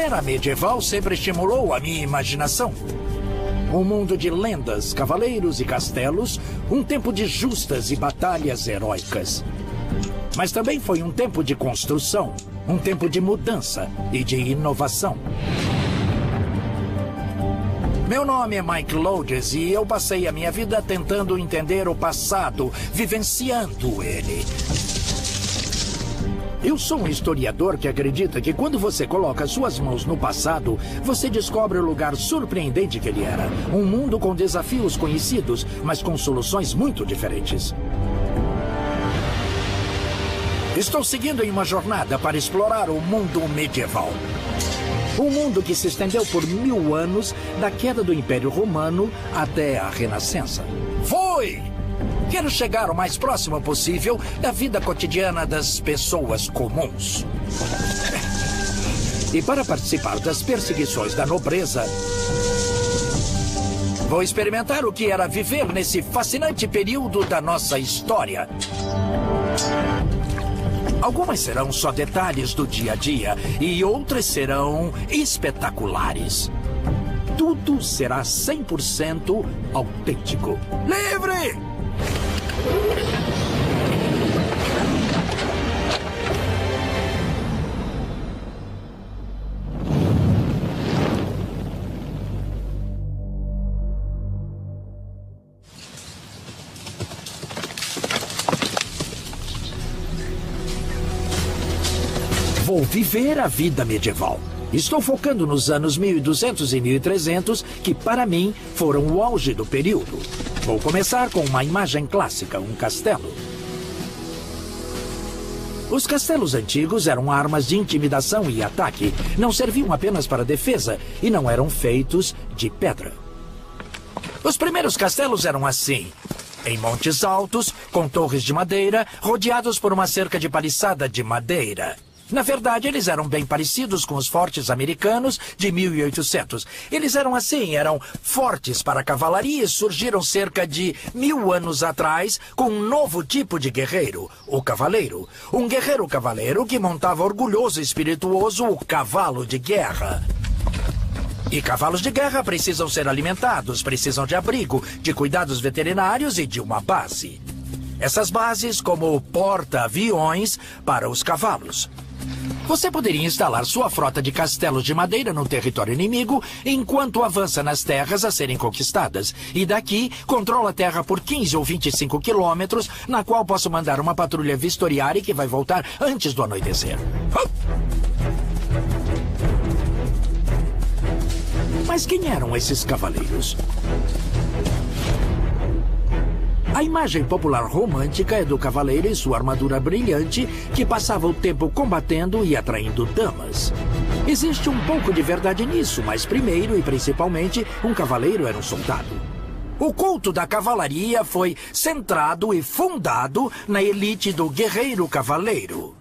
era medieval sempre estimulou a minha imaginação. Um mundo de lendas, cavaleiros e castelos, um tempo de justas e batalhas heróicas. Mas também foi um tempo de construção, um tempo de mudança e de inovação. Meu nome é Mike Lodes e eu passei a minha vida tentando entender o passado, vivenciando ele. Eu sou um historiador que acredita que quando você coloca suas mãos no passado, você descobre o lugar surpreendente que ele era. Um mundo com desafios conhecidos, mas com soluções muito diferentes. Estou seguindo em uma jornada para explorar o mundo medieval. Um mundo que se estendeu por 1000 anos, da queda do Império Romano até a Renascença. Quero chegar o mais próximo possível da vida cotidiana das pessoas comuns. E para participar das perseguições da nobreza, vou experimentar o que era viver nesse fascinante período da nossa história. Algumas serão só detalhes do dia a dia e outras serão espetaculares. Tudo será 100% autêntico. Livre! Vou viver a vida medieval. Estou focando nos anos 1200 e 1300, que para mim foram o auge do período. Vou começar com uma imagem clássica, um castelo. Os castelos antigos eram armas de intimidação e ataque. Não serviam apenas para defesa e não eram feitos de pedra. Os primeiros castelos eram assim, em montes altos, com torres de madeira, rodeados por uma cerca de paliçada de madeira. Na verdade, eles eram bem parecidos com os fortes americanos de 1800. Eles eram assim, eram fortes para a cavalaria e surgiram cerca de 1000 anos atrás com um novo tipo de guerreiro, o cavaleiro. Um guerreiro cavaleiro que montava orgulhoso e espirituoso o cavalo de guerra. E cavalos de guerra precisam ser alimentados, precisam de abrigo, de cuidados veterinários e de uma base. Essas bases como porta-aviões para os cavalos. Você poderia instalar sua frota de castelos de madeira no território inimigo enquanto avança nas terras a serem conquistadas. E daqui, controla a terra por 15 ou 25 quilômetros, na qual posso mandar uma patrulha vistoriária que vai voltar antes do anoitecer. Mas quem eram esses cavaleiros? A imagem popular romântica é do cavaleiro em sua armadura brilhante que passava o tempo combatendo e atraindo damas. Existe um pouco de verdade nisso, mas primeiro e principalmente, um cavaleiro era um soldado. O culto da cavalaria foi centrado e fundado na elite do guerreiro cavaleiro.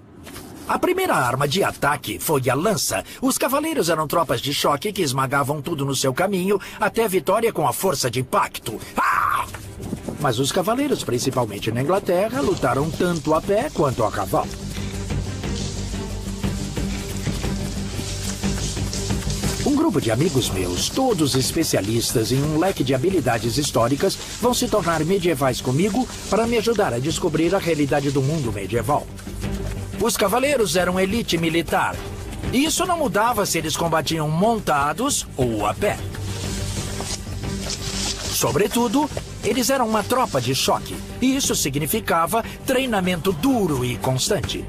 A primeira arma de ataque foi a lança. Os cavaleiros eram tropas de choque que esmagavam tudo no seu caminho até a vitória com a força de impacto. Ah! Mas os cavaleiros, principalmente na Inglaterra, lutaram tanto a pé quanto a cavalo. Um grupo de amigos meus, todos especialistas em um leque de habilidades históricas, vão se tornar medievais comigo para me ajudar a descobrir a realidade do mundo medieval. Os cavaleiros eram elite militar. E isso não mudava se eles combatiam montados ou a pé. Sobretudo, eles eram uma tropa de choque, e isso significava treinamento duro e constante.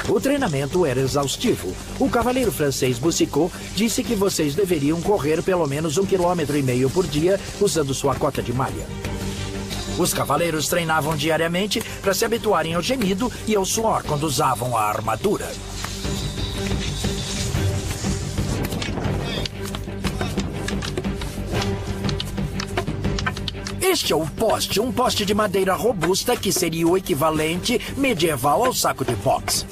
O treinamento era exaustivo. O cavaleiro francês Boucicaut disse que vocês deveriam correr pelo menos 1,5 km por dia usando sua cota de malha. Os cavaleiros treinavam diariamente para se habituarem ao gemido e ao suor quando usavam a armadura. Este é o poste, um poste de madeira robusta que seria o equivalente medieval ao saco de boxe.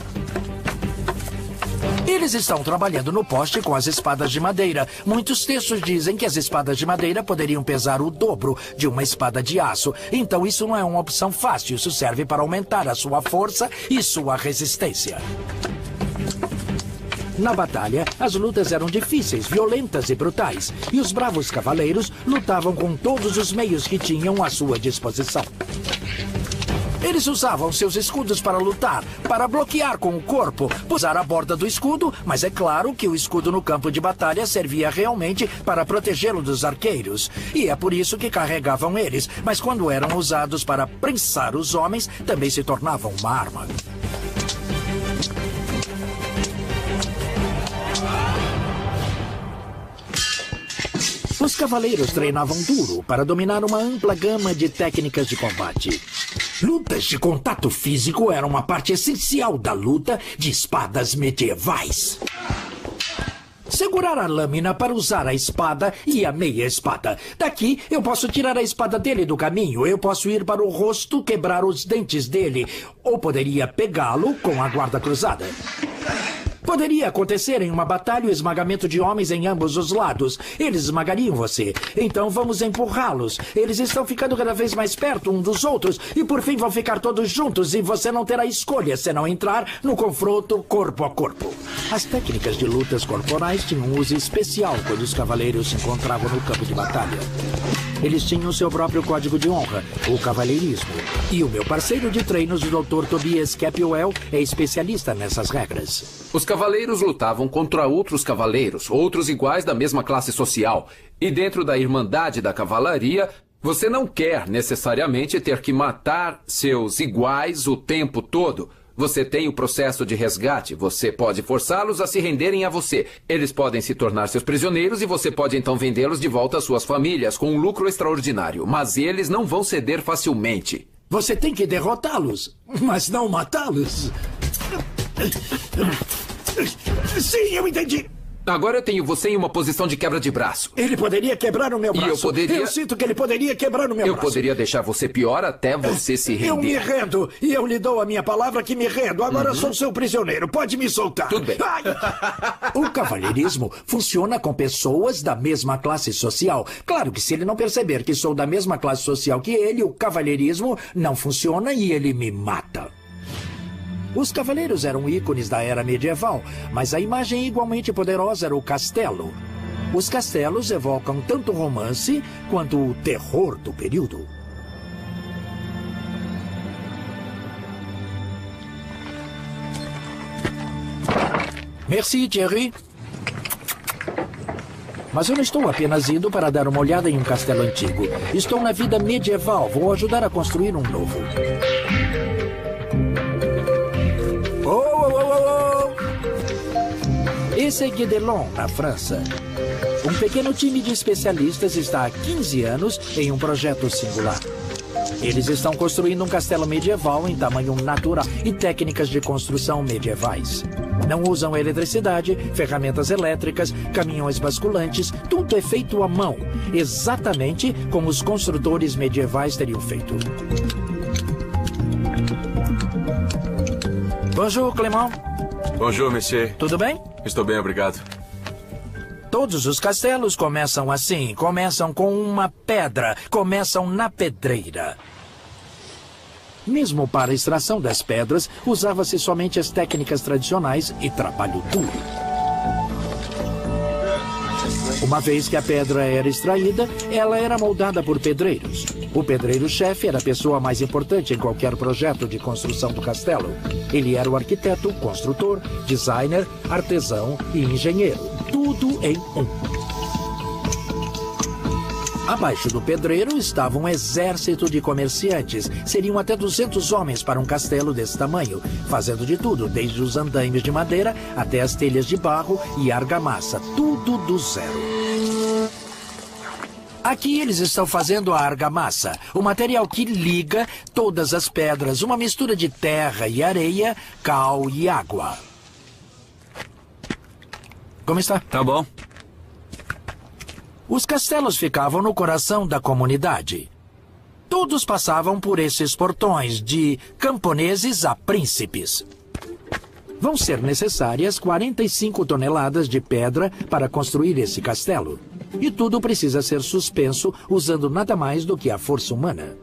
Eles estão trabalhando no poste com as espadas de madeira. Muitos textos dizem que as espadas de madeira poderiam pesar o dobro de uma espada de aço. Então isso não é uma opção fácil, isso serve para aumentar a sua força e sua resistência. Na batalha, as lutas eram difíceis, violentas e brutais, e os bravos cavaleiros lutavam com todos os meios que tinham à sua disposição. Eles usavam seus escudos para lutar, para bloquear com o corpo, usar a borda do escudo, mas é claro que o escudo no campo de batalha servia realmente para protegê-lo dos arqueiros. E é por isso que carregavam eles, mas quando eram usados para prensar os homens, também se tornavam uma arma. Os cavaleiros treinavam duro para dominar uma ampla gama de técnicas de combate. Lutas de contato físico eram uma parte essencial da luta de espadas medievais. Segurar a lâmina para usar a espada e a meia espada. Daqui, eu posso tirar a espada dele do caminho. Eu posso ir para o rosto, quebrar os dentes dele. Ou poderia pegá-lo com a guarda cruzada. Poderia acontecer em uma batalha o esmagamento de homens em ambos os lados. Eles esmagariam você. Então vamos empurrá-los. Eles estão ficando cada vez mais perto um dos outros. E por fim vão ficar todos juntos. E você não terá escolha se não entrar no confronto corpo a corpo. As técnicas de lutas corporais tinham um uso especial quando os cavaleiros se encontravam no campo de batalha. Eles tinham seu próprio código de honra, o cavalheirismo. E o meu parceiro de treinos, o Dr. Tobias Capwell, é especialista nessas regras. Os cavaleiros lutavam contra outros cavaleiros, outros iguais da mesma classe social. E dentro da Irmandade da Cavalaria, você não quer necessariamente ter que matar seus iguais o tempo todo. Você tem o processo de resgate. Você pode forçá-los a se renderem a você. Eles podem se tornar seus prisioneiros e você pode então vendê-los de volta às suas famílias com um lucro extraordinário. Mas eles não vão ceder facilmente. Você tem que derrotá-los, mas não matá-los. Sim, eu entendi. Agora eu tenho você em uma posição de quebra de braço. Ele poderia quebrar o meu braço. E eu poderia... Eu sinto que ele poderia quebrar o meu braço. Eu poderia deixar você pior até você se render. Eu me rendo. E eu lhe dou a minha palavra que me rendo. Agora sou seu prisioneiro. Pode me soltar. Tudo bem. Ai. O cavalheirismo funciona com pessoas da mesma classe social. Claro que se ele não perceber que sou da mesma classe social que ele, o cavalheirismo não funciona e ele me mata. Os cavaleiros eram ícones da era medieval, mas a imagem igualmente poderosa era o castelo. Os castelos evocam tanto o romance quanto o terror do período. Merci, Thierry. Mas eu não estou apenas indo para dar uma olhada em um castelo antigo. Estou na vida medieval. Vou ajudar a construir um novo. Esse é Guédelon, na França. Um pequeno time de especialistas está há 15 anos em um projeto singular. Eles estão construindo um castelo medieval em tamanho natural e técnicas de construção medievais. Não usam eletricidade, ferramentas elétricas, caminhões basculantes, tudo é feito à mão, exatamente como os construtores medievais teriam feito. Bonjour, Clément. Bonjour, monsieur. Tudo bem? Estou bem, obrigado. Todos os castelos começam assim, começam com uma pedra, começam na pedreira. Mesmo para a extração das pedras, usava-se somente as técnicas tradicionais e trabalho duro. Uma vez que a pedra era extraída, ela era moldada por pedreiros. O pedreiro-chefe era a pessoa mais importante em qualquer projeto de construção do castelo. Ele era o arquiteto, construtor, designer, artesão e engenheiro. Tudo em um. Abaixo do pedreiro estava um exército de comerciantes. Seriam até 200 homens para um castelo desse tamanho, fazendo de tudo, desde os andaimes de madeira até as telhas de barro e argamassa. Tudo do zero. Aqui eles estão fazendo a argamassa, o material que liga todas as pedras, uma mistura de terra e areia, cal e água. Como está? Tá bom. Os castelos ficavam no coração da comunidade. Todos passavam por esses portões, de camponeses a príncipes. Vão ser necessárias 45 toneladas de pedra para construir esse castelo. E tudo precisa ser suspenso usando nada mais do que a força humana.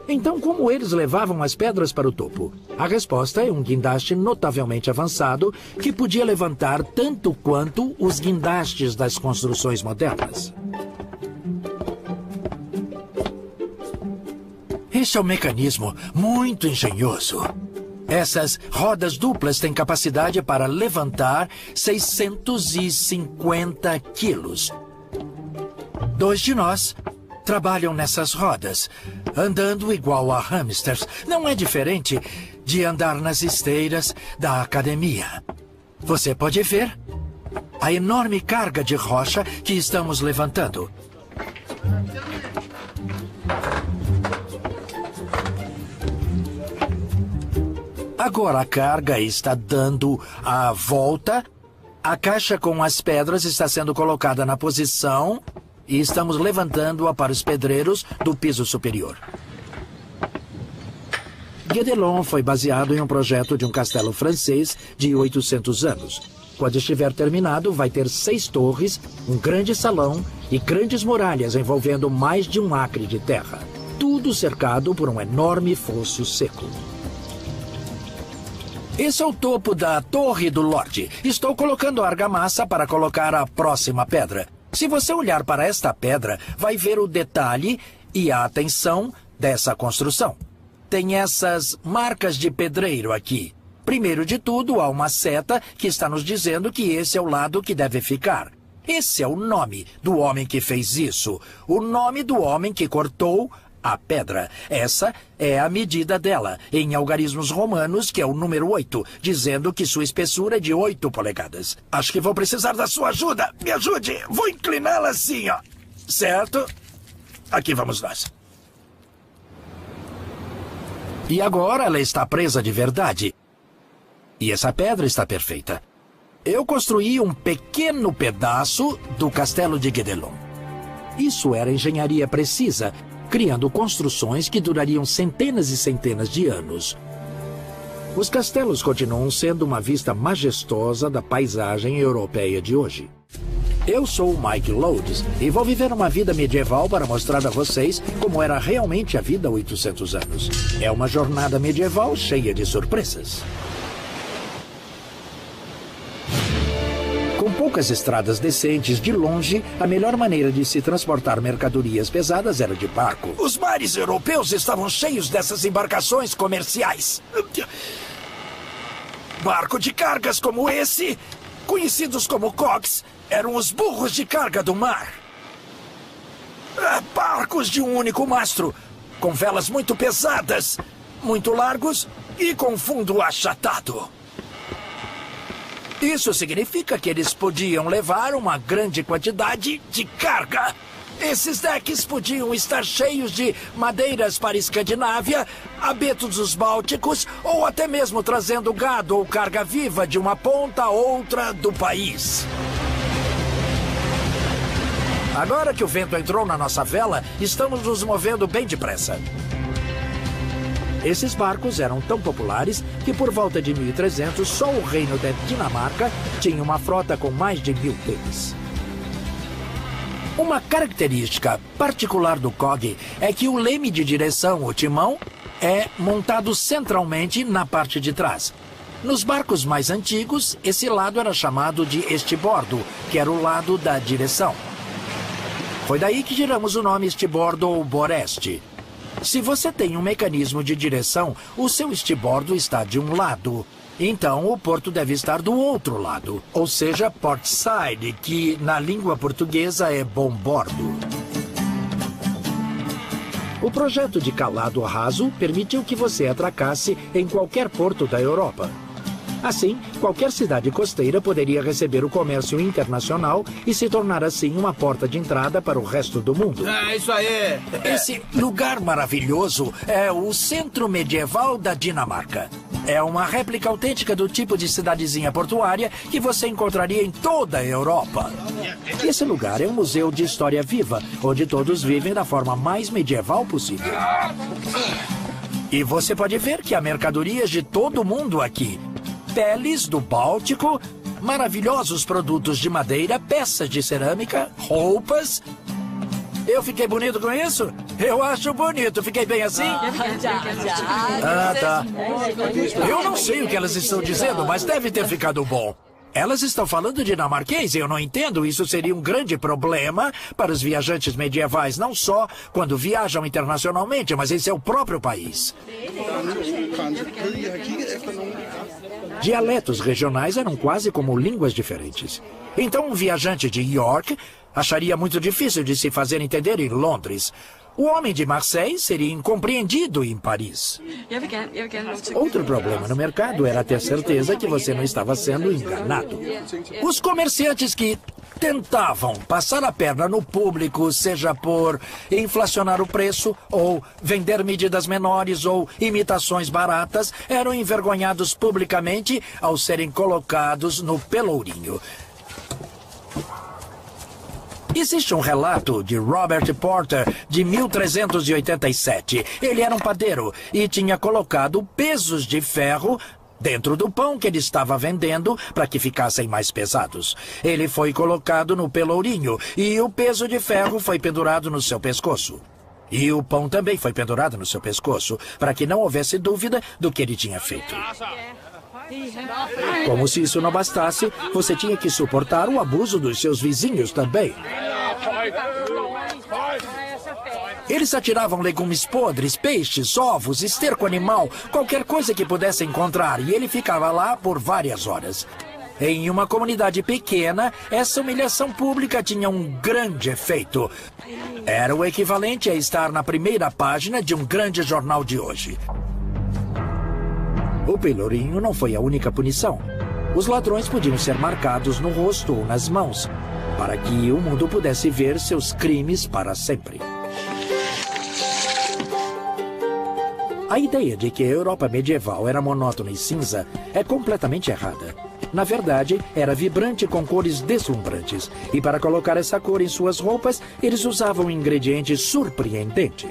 Então, como eles levavam as pedras para o topo? A resposta é um guindaste notavelmente avançado que podia levantar tanto quanto os guindastes das construções modernas. Esse é um mecanismo muito engenhoso. Essas rodas duplas têm capacidade para levantar 650 quilos. 2 de nós trabalham nessas rodas, andando igual a hamsters. Não é diferente de andar nas esteiras da academia. Você pode ver a enorme carga de rocha que estamos levantando. Agora a carga está dando a volta. A caixa com as pedras está sendo colocada na posição e estamos levantando-a para os pedreiros do piso superior. Guédelon foi baseado em um projeto de um castelo francês de 800 anos. Quando estiver terminado, vai ter 6 torres, um grande salão e grandes muralhas envolvendo mais de 1 acre de terra. Tudo cercado por um enorme fosso seco. Esse é o topo da Torre do Lorde. Estou colocando a argamassa para colocar a próxima pedra. Se você olhar para esta pedra, vai ver o detalhe e a atenção dessa construção. Tem essas marcas de pedreiro aqui. Primeiro de tudo, há uma seta que está nos dizendo que esse é o lado que deve ficar. Esse é o nome do homem que fez isso. O nome do homem que cortou a pedra. Essa é a medida dela, em algarismos romanos, que é o número 8, dizendo que sua espessura é de 8 polegadas. Acho que vou precisar da sua ajuda. Me ajude. Vou incliná-la assim, ó. Certo? Aqui vamos nós. E agora ela está presa de verdade. E essa pedra está perfeita. Eu construí um pequeno pedaço do castelo de Guédelon. Isso era engenharia precisa, criando construções que durariam centenas e centenas de anos. Os castelos continuam sendo uma vista majestosa da paisagem europeia de hoje. Eu sou o Mike Lodes e vou viver uma vida medieval para mostrar a vocês como era realmente a vida há 800 anos. É uma jornada medieval cheia de surpresas. Com poucas estradas decentes, de longe, a melhor maneira de se transportar mercadorias pesadas era de barco. Os mares europeus estavam cheios dessas embarcações comerciais. Barco de cargas como esse, conhecidos como cogs, eram os burros de carga do mar. Barcos de um único mastro, com velas muito pesadas, muito largos e com fundo achatado. Isso significa que eles podiam levar uma grande quantidade de carga. Esses decks podiam estar cheios de madeiras para a Escandinávia, abetos dos Bálticos, ou até mesmo trazendo gado ou carga viva de uma ponta a outra do país. Agora que o vento entrou na nossa vela, estamos nos movendo bem depressa. Esses barcos eram tão populares que por volta de 1300 só o reino da Dinamarca tinha uma frota com mais de 1000 deles. Uma característica particular do cog é que o leme de direção, o timão, é montado centralmente na parte de trás. Nos barcos mais antigos, esse lado era chamado de estibordo, que era o lado da direção. Foi daí que tiramos o nome estibordo ou boreste. Se você tem um mecanismo de direção, o seu estibordo está de um lado. Então, o porto deve estar do outro lado. Ou seja, port side, que na língua portuguesa é bombordo. O projeto de calado raso permitiu que você atracasse em qualquer porto da Europa. Assim, qualquer cidade costeira poderia receber o comércio internacional e se tornar assim uma porta de entrada para o resto do mundo. É isso aí! Esse lugar maravilhoso é o Centro Medieval da Dinamarca. É uma réplica autêntica do tipo de cidadezinha portuária que você encontraria em toda a Europa. Esse lugar é um museu de história viva, onde todos vivem da forma mais medieval possível. E você pode ver que há mercadorias de todo mundo aqui. Peles do Báltico, maravilhosos produtos de madeira, peças de cerâmica, roupas. Eu fiquei bonito com isso? Eu acho bonito. Fiquei bem assim? Ah, tá. Eu não sei o que elas estão dizendo, mas deve ter ficado bom. Elas estão falando dinamarquês e eu não entendo. Isso seria um grande problema para os viajantes medievais, não só quando viajam internacionalmente, mas em seu próprio país. Dialetos regionais eram quase como línguas diferentes. Então, um viajante de York acharia muito difícil de se fazer entender em Londres. O homem de Marseille seria incompreendido em Paris. Outro problema no mercado era ter certeza que você não estava sendo enganado. Os comerciantes que tentavam passar a perna no público, seja por inflacionar o preço, ou vender medidas menores, ou imitações baratas, eram envergonhados publicamente ao serem colocados no pelourinho. Existe um relato de Robert Porter, de 1387. Ele era um padeiro e tinha colocado pesos de ferro dentro do pão que ele estava vendendo para que ficassem mais pesados. Ele foi colocado no pelourinho e o peso de ferro foi pendurado no seu pescoço. E o pão também foi pendurado no seu pescoço, para que não houvesse dúvida do que ele tinha feito. Como se isso não bastasse, você tinha que suportar o abuso dos seus vizinhos também. Eles atiravam legumes podres, peixes, ovos, esterco animal, qualquer coisa que pudesse encontrar, e ele ficava lá por várias horas. Em uma comunidade pequena, essa humilhação pública tinha um grande efeito. Era o equivalente a estar na primeira página de um grande jornal de hoje. O pelourinho não foi a única punição. Os ladrões podiam ser marcados no rosto ou nas mãos, para que o mundo pudesse ver seus crimes para sempre. A ideia de que a Europa medieval era monótona e cinza é completamente errada. Na verdade, era vibrante com cores deslumbrantes. E para colocar essa cor em suas roupas, eles usavam um ingrediente surpreendente.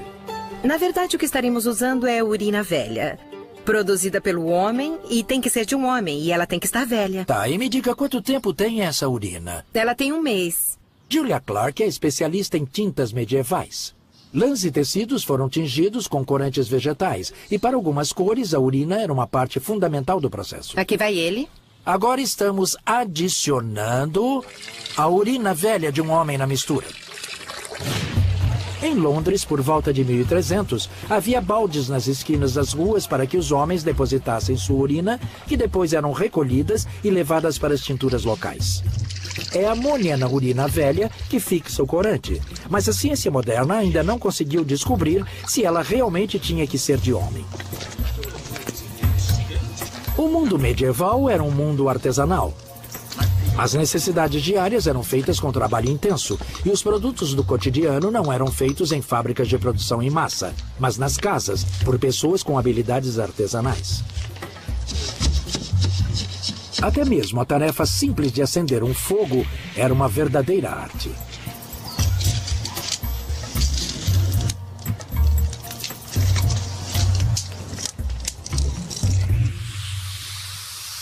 Na verdade, o que estaremos usando é urina velha. Produzida pelo homem e tem que ser de um homem. E ela tem que estar velha. Tá, e me diga quanto tempo tem essa urina? Ela tem 1 mês. Julia Clark é especialista em tintas medievais. Lãs e tecidos foram tingidos com corantes vegetais. E para algumas cores, a urina era uma parte fundamental do processo. Aqui vai ele. Agora estamos adicionando a urina velha de um homem na mistura. Em Londres, por volta de 1300, havia baldes nas esquinas das ruas para que os homens depositassem sua urina, que depois eram recolhidas e levadas para as tinturas locais. É a amônia na urina velha que fixa o corante, mas a ciência moderna ainda não conseguiu descobrir se ela realmente tinha que ser de homem. O mundo medieval era um mundo artesanal. As necessidades diárias eram feitas com trabalho intenso e os produtos do cotidiano não eram feitos em fábricas de produção em massa, mas nas casas, por pessoas com habilidades artesanais. Até mesmo a tarefa simples de acender um fogo era uma verdadeira arte.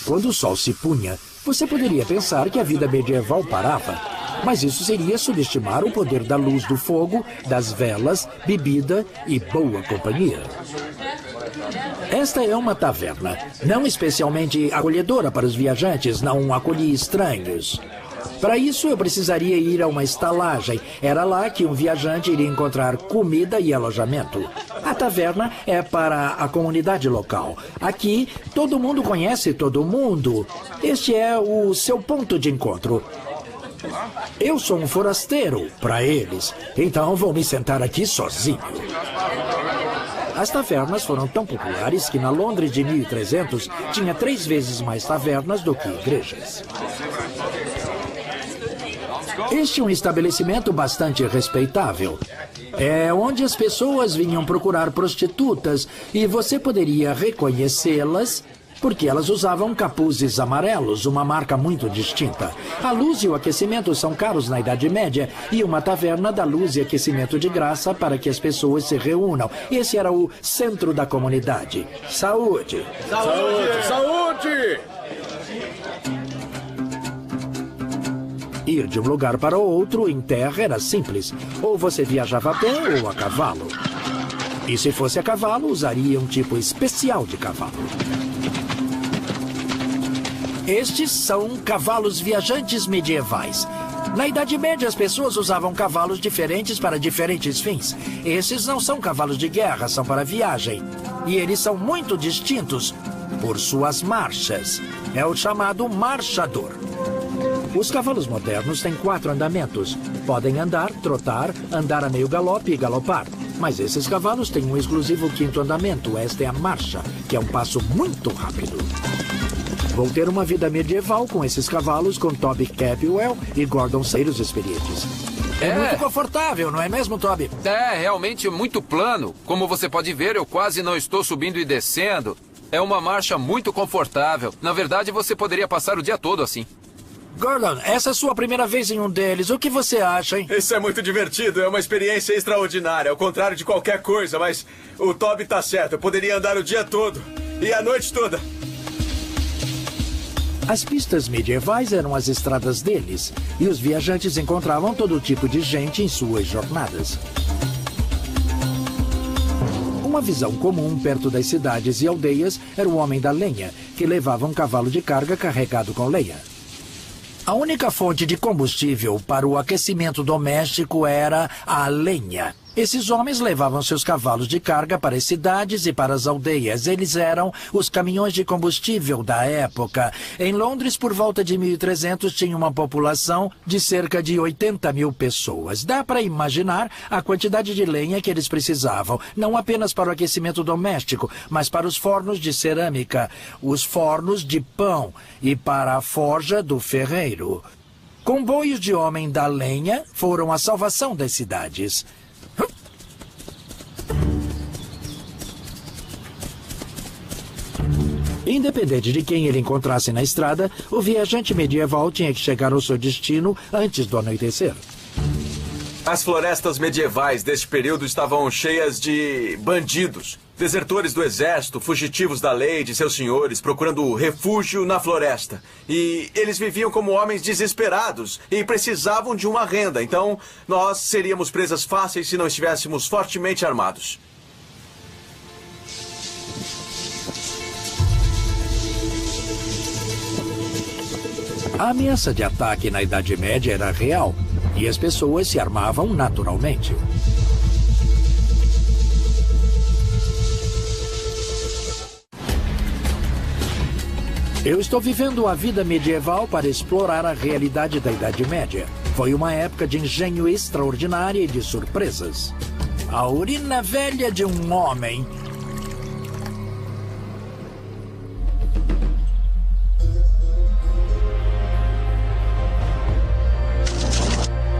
Quando o sol se punha, você poderia pensar que a vida medieval parava, mas isso seria subestimar o poder da luz do fogo, das velas, bebida e boa companhia. Esta é uma taverna, não especialmente acolhedora para os viajantes, não acolhia estranhos. Para isso, eu precisaria ir a uma estalagem. Era lá que um viajante iria encontrar comida e alojamento. A taverna é para a comunidade local. Aqui, todo mundo conhece todo mundo. Este é o seu ponto de encontro. Eu sou um forasteiro para eles, então vou me sentar aqui sozinho. As tavernas foram tão populares que na Londres de 1300 tinha 3 vezes mais tavernas do que igrejas. Este é um estabelecimento bastante respeitável. É onde as pessoas vinham procurar prostitutas e você poderia reconhecê-las porque elas usavam capuzes amarelos, uma marca muito distinta. A luz e o aquecimento são caros na Idade Média e uma taverna dá luz e aquecimento de graça para que as pessoas se reúnam. Esse era o centro da comunidade. Saúde! Saúde! Saúde! E Ir de um lugar para outro em terra era simples. Ou você viajava a pé ou a cavalo. E se fosse a cavalo, usaria um tipo especial de cavalo. Estes são cavalos viajantes medievais. Na Idade Média, as pessoas usavam cavalos diferentes para diferentes fins. Esses não são cavalos de guerra, são para viagem. E eles são muito distintos por suas marchas. É o chamado marchador. Os cavalos modernos têm 4 andamentos. Podem andar, trotar, andar a meio galope e galopar. Mas esses cavalos têm um exclusivo 5º andamento. Esta é a marcha, que é um passo muito rápido. Vou ter uma vida medieval com esses cavalos, com Toby Capwell e Gordon Sayers experientes. É muito confortável, não é mesmo, Toby? É, realmente muito plano. Como você pode ver, eu quase não estou subindo e descendo. É uma marcha muito confortável. Na verdade, você poderia passar o dia todo assim. Gordon, essa é a sua primeira vez em um deles. O que você acha, hein? Isso é muito divertido, é uma experiência extraordinária, ao contrário de qualquer coisa, mas o Toby tá certo. Eu poderia andar o dia todo e a noite toda. As pistas medievais eram as estradas deles, e os viajantes encontravam todo tipo de gente em suas jornadas. Uma visão comum perto das cidades e aldeias era o homem da lenha, que levava um cavalo de carga carregado com lenha. A única fonte de combustível para o aquecimento doméstico era a lenha. Esses homens levavam seus cavalos de carga para as cidades e para as aldeias. Eles eram os caminhões de combustível da época. Em Londres, por volta de 1300, tinha uma população de cerca de 80 mil pessoas. Dá para imaginar a quantidade de lenha que eles precisavam, não apenas para o aquecimento doméstico, mas para os fornos de cerâmica, os fornos de pão e para a forja do ferreiro. Comboios de homem da lenha foram a salvação das cidades. Independente de quem ele encontrasse na estrada, o viajante medieval tinha que chegar ao seu destino antes do anoitecer. As florestas medievais deste período estavam cheias de bandidos, desertores do exército, fugitivos da lei e de seus senhores, procurando refúgio na floresta. E eles viviam como homens desesperados e precisavam de uma renda. Então, nós seríamos presas fáceis se não estivéssemos fortemente armados. A ameaça de ataque na Idade Média era real, e as pessoas se armavam naturalmente. Eu estou vivendo a vida medieval para explorar a realidade da Idade Média. Foi uma época de engenho extraordinária e de surpresas. A urina velha de um homem.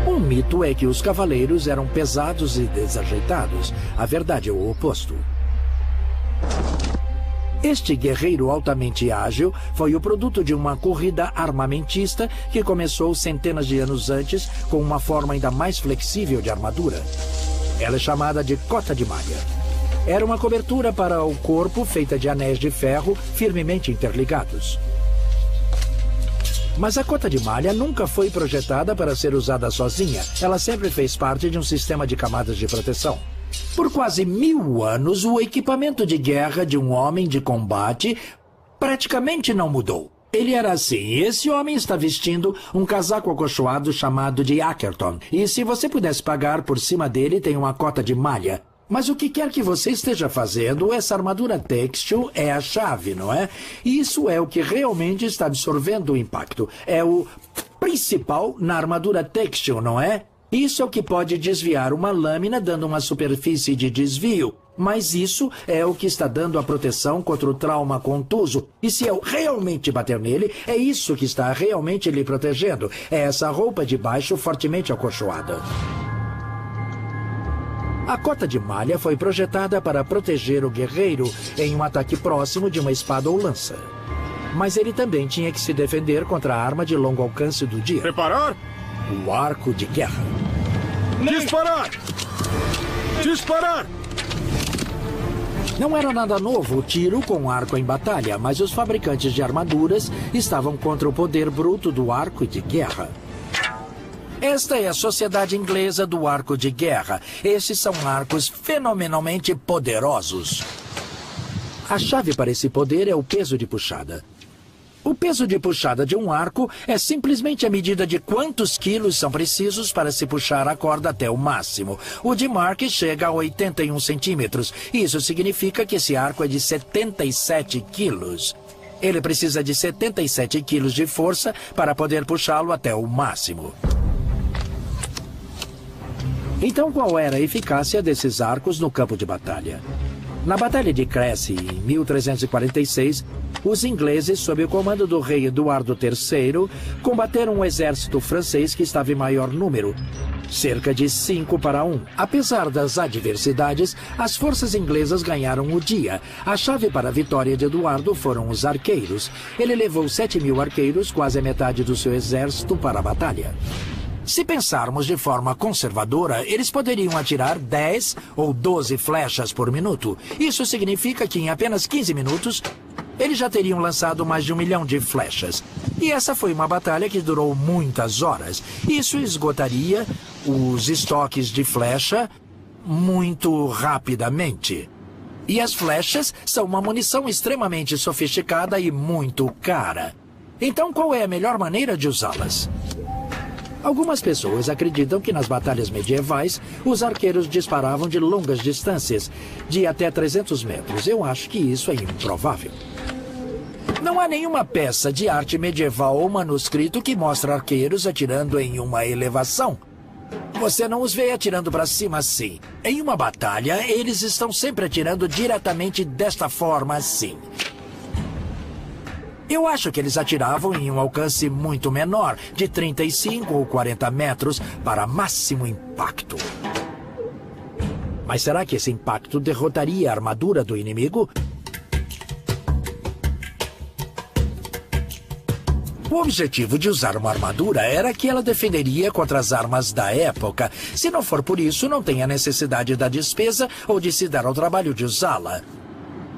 O mito é que os cavaleiros eram pesados e desajeitados. A verdade é o oposto. Este guerreiro altamente ágil foi o produto de uma corrida armamentista que começou centenas de anos antes com uma forma ainda mais flexível de armadura. Ela é chamada de cota de malha. Era uma cobertura para o corpo feita de anéis de ferro firmemente interligados. Mas a cota de malha nunca foi projetada para ser usada sozinha. Ela sempre fez parte de um sistema de camadas de proteção. Por quase 1000 anos, o equipamento de guerra de um homem de combate praticamente não mudou. Ele era assim, e esse homem está vestindo um casaco acolchoado chamado de Ackerton. E se você pudesse pagar por cima dele, tem uma cota de malha. Mas o que quer que você esteja fazendo, essa armadura têxtil é a chave, não é? E isso é o que realmente está absorvendo o impacto. É o principal na armadura têxtil, não é? Isso é o que pode desviar uma lâmina, dando uma superfície de desvio. Mas isso é o que está dando a proteção contra o trauma contuso. E se eu realmente bater nele, é isso que está realmente lhe protegendo. É essa roupa de baixo fortemente acolchoada. A cota de malha foi projetada para proteger o guerreiro em um ataque próximo de uma espada ou lança. Mas ele também tinha que se defender contra a arma de longo alcance do dia. Preparar? O arco de guerra. Disparar! Disparar! Não era nada novo o tiro com arco em batalha, mas os fabricantes de armaduras estavam contra o poder bruto do arco de guerra. Esta é a Sociedade Inglesa do Arco de Guerra. Esses são arcos fenomenalmente poderosos. A chave para esse poder é o peso de puxada. O peso de puxada de um arco é simplesmente a medida de quantos quilos são precisos para se puxar a corda até o máximo. O de Mark chega a 81 centímetros. Isso significa que esse arco é de 77 quilos. Ele precisa de 77 quilos de força para poder puxá-lo até o máximo. Então, qual era a eficácia desses arcos no campo de batalha? Na Batalha de Crécy, em 1346, os ingleses, sob o comando do rei Eduardo III, combateram um exército francês que estava em maior número, cerca de 5-1. Apesar das adversidades, as forças inglesas ganharam o dia. A chave para a vitória de Eduardo foram os arqueiros. Ele levou 7.000 arqueiros, quase a metade do seu exército, para a batalha. Se pensarmos de forma conservadora, eles poderiam atirar 10 ou 12 flechas por minuto. Isso significa que em apenas 15 minutos, eles já teriam lançado mais de 1 milhão de flechas. E essa foi uma batalha que durou muitas horas. Isso esgotaria os estoques de flecha muito rapidamente. E as flechas são uma munição extremamente sofisticada e muito cara. Então, qual é a melhor maneira de usá-las? Algumas pessoas acreditam que nas batalhas medievais, os arqueiros disparavam de longas distâncias, de até 300 metros. Eu acho que isso é improvável. Não há nenhuma peça de arte medieval ou manuscrito que mostre arqueiros atirando em uma elevação. Você não os vê atirando para cima assim. Em uma batalha, eles estão sempre atirando diretamente desta forma assim. Eu acho que eles atiravam em um alcance muito menor, de 35 ou 40 metros, para máximo impacto. Mas será que esse impacto derrotaria a armadura do inimigo? O objetivo de usar uma armadura era que ela defenderia contra as armas da época. Se não for por isso, não tem a necessidade da despesa ou de se dar ao trabalho de usá-la.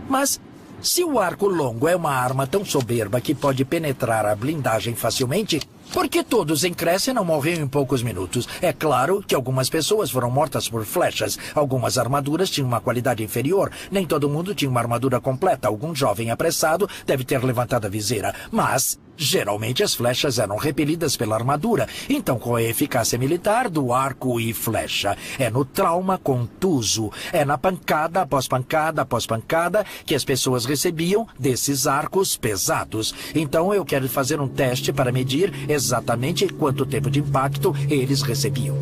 Mas se o arco longo é uma arma tão soberba que pode penetrar a blindagem facilmente, por que todos em Crécy não morreram em poucos minutos? É claro que algumas pessoas foram mortas por flechas. Algumas armaduras tinham uma qualidade inferior. Nem todo mundo tinha uma armadura completa. Algum jovem apressado deve ter levantado a viseira. Mas geralmente as flechas eram repelidas pela armadura. Então qual é a eficácia militar do arco e flecha? É no trauma contuso. É na pancada após pancada após pancada que as pessoas recebiam desses arcos pesados. Então eu quero fazer um teste para medir exatamente quanto tempo de impacto eles recebiam.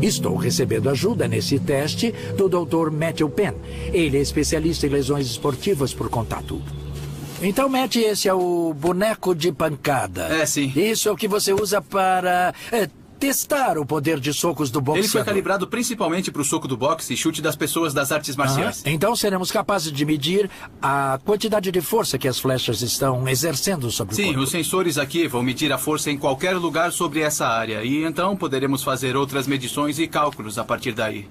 Estou recebendo ajuda nesse teste do Dr. Matthew Penn. Ele é especialista em lesões esportivas por contato. Então, Matt, esse é o boneco de pancada. É, sim. Isso é o que você usa para testar o poder de socos do boxeador. Ele foi calibrado principalmente para o soco do boxe e chute das pessoas das artes marciais. Então seremos capazes de medir a quantidade de força que as flechas estão exercendo sobre o corpo. Sim, os sensores aqui vão medir a força em qualquer lugar sobre essa área. E então poderemos fazer outras medições e cálculos a partir daí.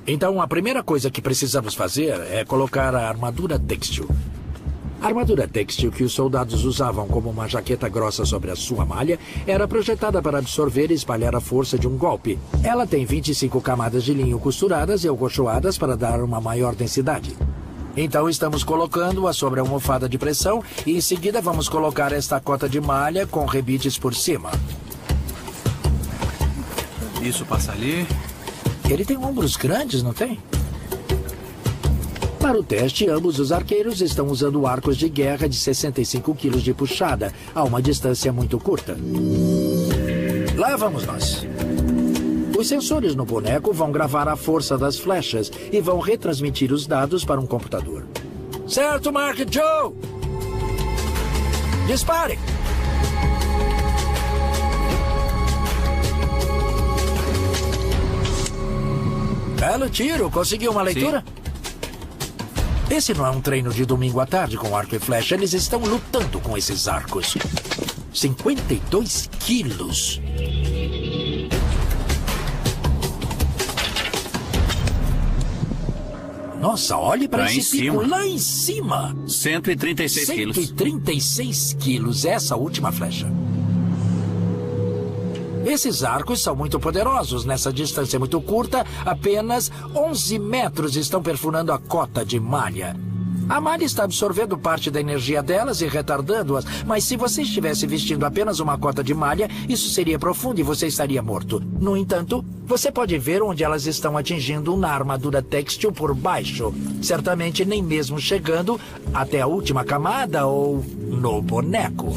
Então a primeira coisa que precisamos fazer é colocar a armadura têxtil. A armadura têxtil que os soldados usavam como uma jaqueta grossa sobre a sua malha era projetada para absorver e espalhar a força de um golpe. Ela tem 25 camadas de linho costuradas e algochoadas para dar uma maior densidade. Então estamos colocando-a sobre a almofada de pressão e em seguida vamos colocar esta cota de malha com rebites por cima. Isso passa ali. Ele tem ombros grandes, não tem? Para o teste, ambos os arqueiros estão usando arcos de guerra de 65 quilos de puxada, a uma distância muito curta. Lá vamos nós. Os sensores no boneco vão gravar a força das flechas e vão retransmitir os dados para um computador. Certo, Mark Joe? Dispare! Belo tiro. Conseguiu uma leitura? Sim. Esse não é um treino de domingo à tarde com arco e flecha. Eles estão lutando com esses arcos. 52 quilos. Nossa, olhe para esse pico lá em cima. 136 quilos. 136 quilos, essa última flecha. Esses arcos são muito poderosos. Nessa distância muito curta, apenas 11 metros estão perfurando a cota de malha. A malha está absorvendo parte da energia delas e retardando-as, mas se você estivesse vestindo apenas uma cota de malha, isso seria profundo e você estaria morto. No entanto, você pode ver onde elas estão atingindo na armadura têxtil por baixo, certamente nem mesmo chegando até a última camada ou no boneco.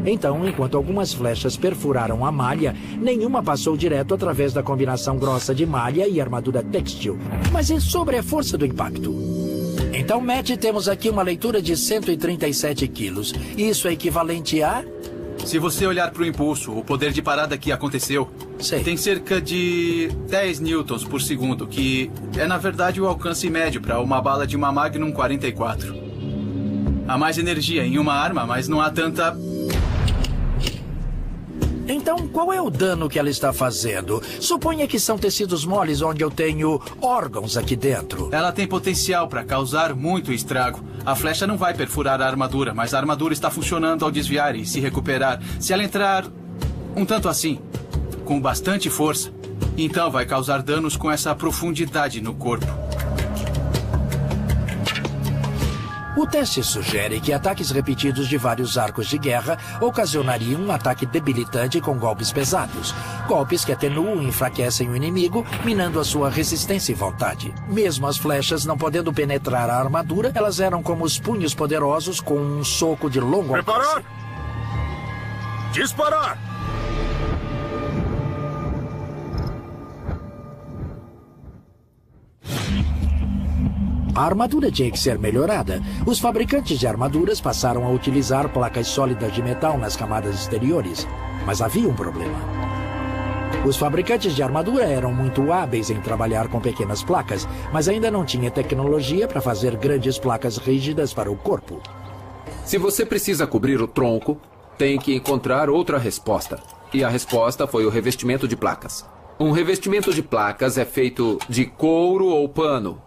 Então, enquanto algumas flechas perfuraram a malha, nenhuma passou direto através da combinação grossa de malha e armadura têxtil. Mas é sobre a força do impacto. Então, Matt, temos aqui uma leitura de 137 quilos. Isso é equivalente a... Se você olhar para o impulso, o poder de parada que aconteceu, Sei. tem cerca de 10 newtons por segundo, que é, na verdade, o alcance médio para uma bala de uma Magnum 44. Há mais energia em uma arma, mas não há tanta... Então, qual é o dano que ela está fazendo? Suponha que são tecidos moles onde eu tenho órgãos aqui dentro. Ela tem potencial para causar muito estrago. A flecha não vai perfurar a armadura, mas a armadura está funcionando ao desviar e se recuperar. Se ela entrar um tanto assim, com bastante força, então vai causar danos com essa profundidade no corpo. O teste sugere que ataques repetidos de vários arcos de guerra ocasionariam um ataque debilitante com golpes pesados. Golpes que atenuam e enfraquecem o inimigo, minando a sua resistência e vontade. Mesmo as flechas não podendo penetrar a armadura, elas eram como os punhos poderosos com um soco de longo alcance. Preparar! Disparar! A armadura tinha que ser melhorada. Os fabricantes de armaduras passaram a utilizar placas sólidas de metal nas camadas exteriores. Mas havia um problema. Os fabricantes de armadura eram muito hábeis em trabalhar com pequenas placas, mas ainda não tinha tecnologia para fazer grandes placas rígidas para o corpo. Se você precisa cobrir o tronco, tem que encontrar outra resposta. E a resposta foi o revestimento de placas. Um revestimento de placas é feito de couro ou pano,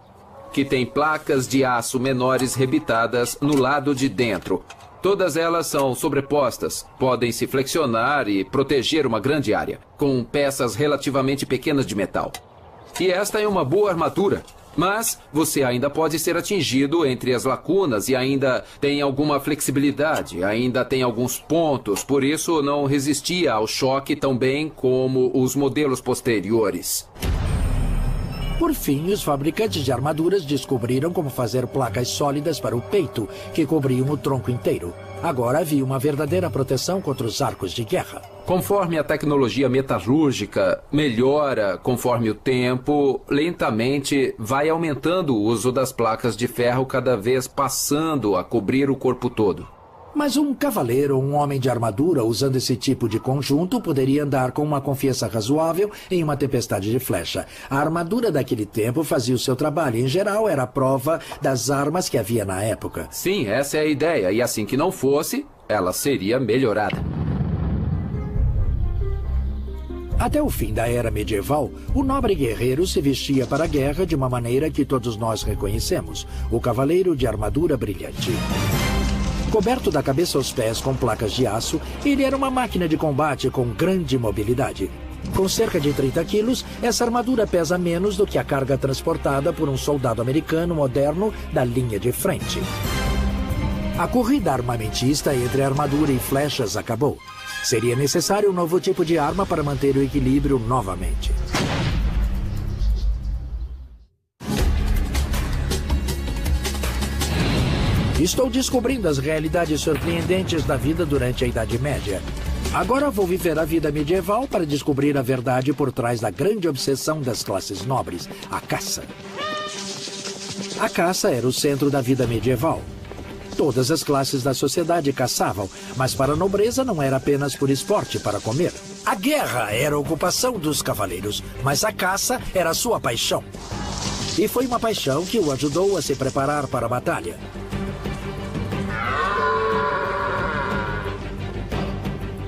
que tem placas de aço menores rebitadas no lado de dentro. Todas elas são sobrepostas, podem se flexionar e proteger uma grande área, com peças relativamente pequenas de metal. E esta é uma boa armadura, mas você ainda pode ser atingido entre as lacunas e ainda tem alguma flexibilidade, ainda tem alguns pontos, por isso não resistia ao choque tão bem como os modelos posteriores. Por fim, os fabricantes de armaduras descobriram como fazer placas sólidas para o peito, que cobriam o tronco inteiro. Agora havia uma verdadeira proteção contra os arcos de guerra. Conforme a tecnologia metalúrgica melhora conforme o tempo, lentamente vai aumentando o uso das placas de ferro, cada vez passando a cobrir o corpo todo. Mas um cavaleiro ou um homem de armadura usando esse tipo de conjunto poderia andar com uma confiança razoável em uma tempestade de flecha. A armadura daquele tempo fazia o seu trabalho e, em geral, era a prova das armas que havia na época. Sim, essa é a ideia. E assim que não fosse, ela seria melhorada. Até o fim da era medieval, o nobre guerreiro se vestia para a guerra de uma maneira que todos nós reconhecemos: o cavaleiro de armadura brilhante. Coberto da cabeça aos pés com placas de aço, ele era uma máquina de combate com grande mobilidade. Com cerca de 30 quilos, essa armadura pesa menos do que a carga transportada por um soldado americano moderno da linha de frente. A corrida armamentista entre armadura e flechas acabou. Seria necessário um novo tipo de arma para manter o equilíbrio novamente. Estou descobrindo as realidades surpreendentes da vida durante a Idade Média. Agora vou viver a vida medieval para descobrir a verdade por trás da grande obsessão das classes nobres, a caça. A caça era o centro da vida medieval. Todas as classes da sociedade caçavam, mas para a nobreza não era apenas por esporte para comer. A guerra era a ocupação dos cavaleiros, mas a caça era a sua paixão. E foi uma paixão que o ajudou a se preparar para a batalha.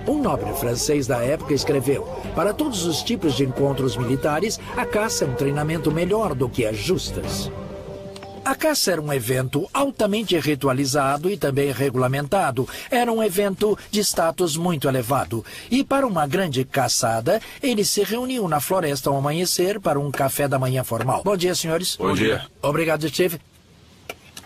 Um nobre francês da época escreveu: para todos os tipos de encontros militares, a caça é um treinamento melhor do que as justas. A caça era um evento altamente ritualizado e também regulamentado. Era um evento de status muito elevado. E para uma grande caçada, eles se reuniam na floresta ao amanhecer para um café da manhã formal. Bom dia, senhores. Bom dia. Obrigado, Steve.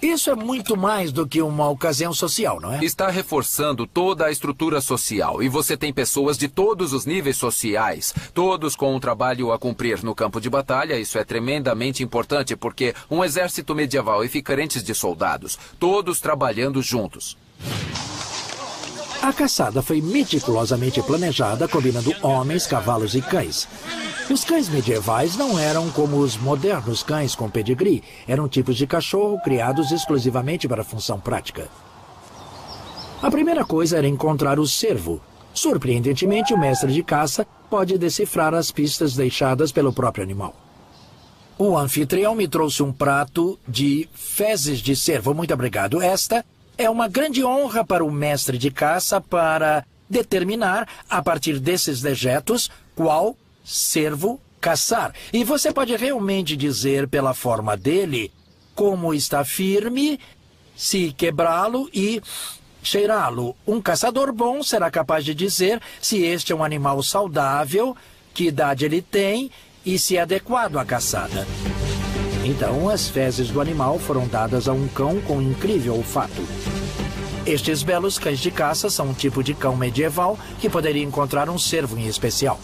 Isso é muito mais do que uma ocasião social, não é? Está reforçando toda a estrutura social. E você tem pessoas de todos os níveis sociais, todos com um trabalho a cumprir no campo de batalha. Isso é tremendamente importante, porque um exército medieval é carente de soldados, todos trabalhando juntos. A caçada foi meticulosamente planejada, combinando homens, cavalos e cães. Os cães medievais não eram como os modernos cães com pedigree. Eram tipos de cachorro criados exclusivamente para função prática. A primeira coisa era encontrar o cervo. Surpreendentemente, o mestre de caça pode decifrar as pistas deixadas pelo próprio animal. O anfitrião me trouxe um prato de fezes de cervo. Muito obrigado. Esta é uma grande honra para o mestre de caça para determinar, a partir desses dejetos, qual cervo caçar. E você pode realmente dizer pela forma dele como está firme, se quebrá-lo e cheirá-lo. Um caçador bom será capaz de dizer se este é um animal saudável, que idade ele tem e se é adequado à caçada. Então, as fezes do animal foram dadas a um cão com incrível olfato. Estes belos cães de caça são um tipo de cão medieval que poderia encontrar um cervo em especial.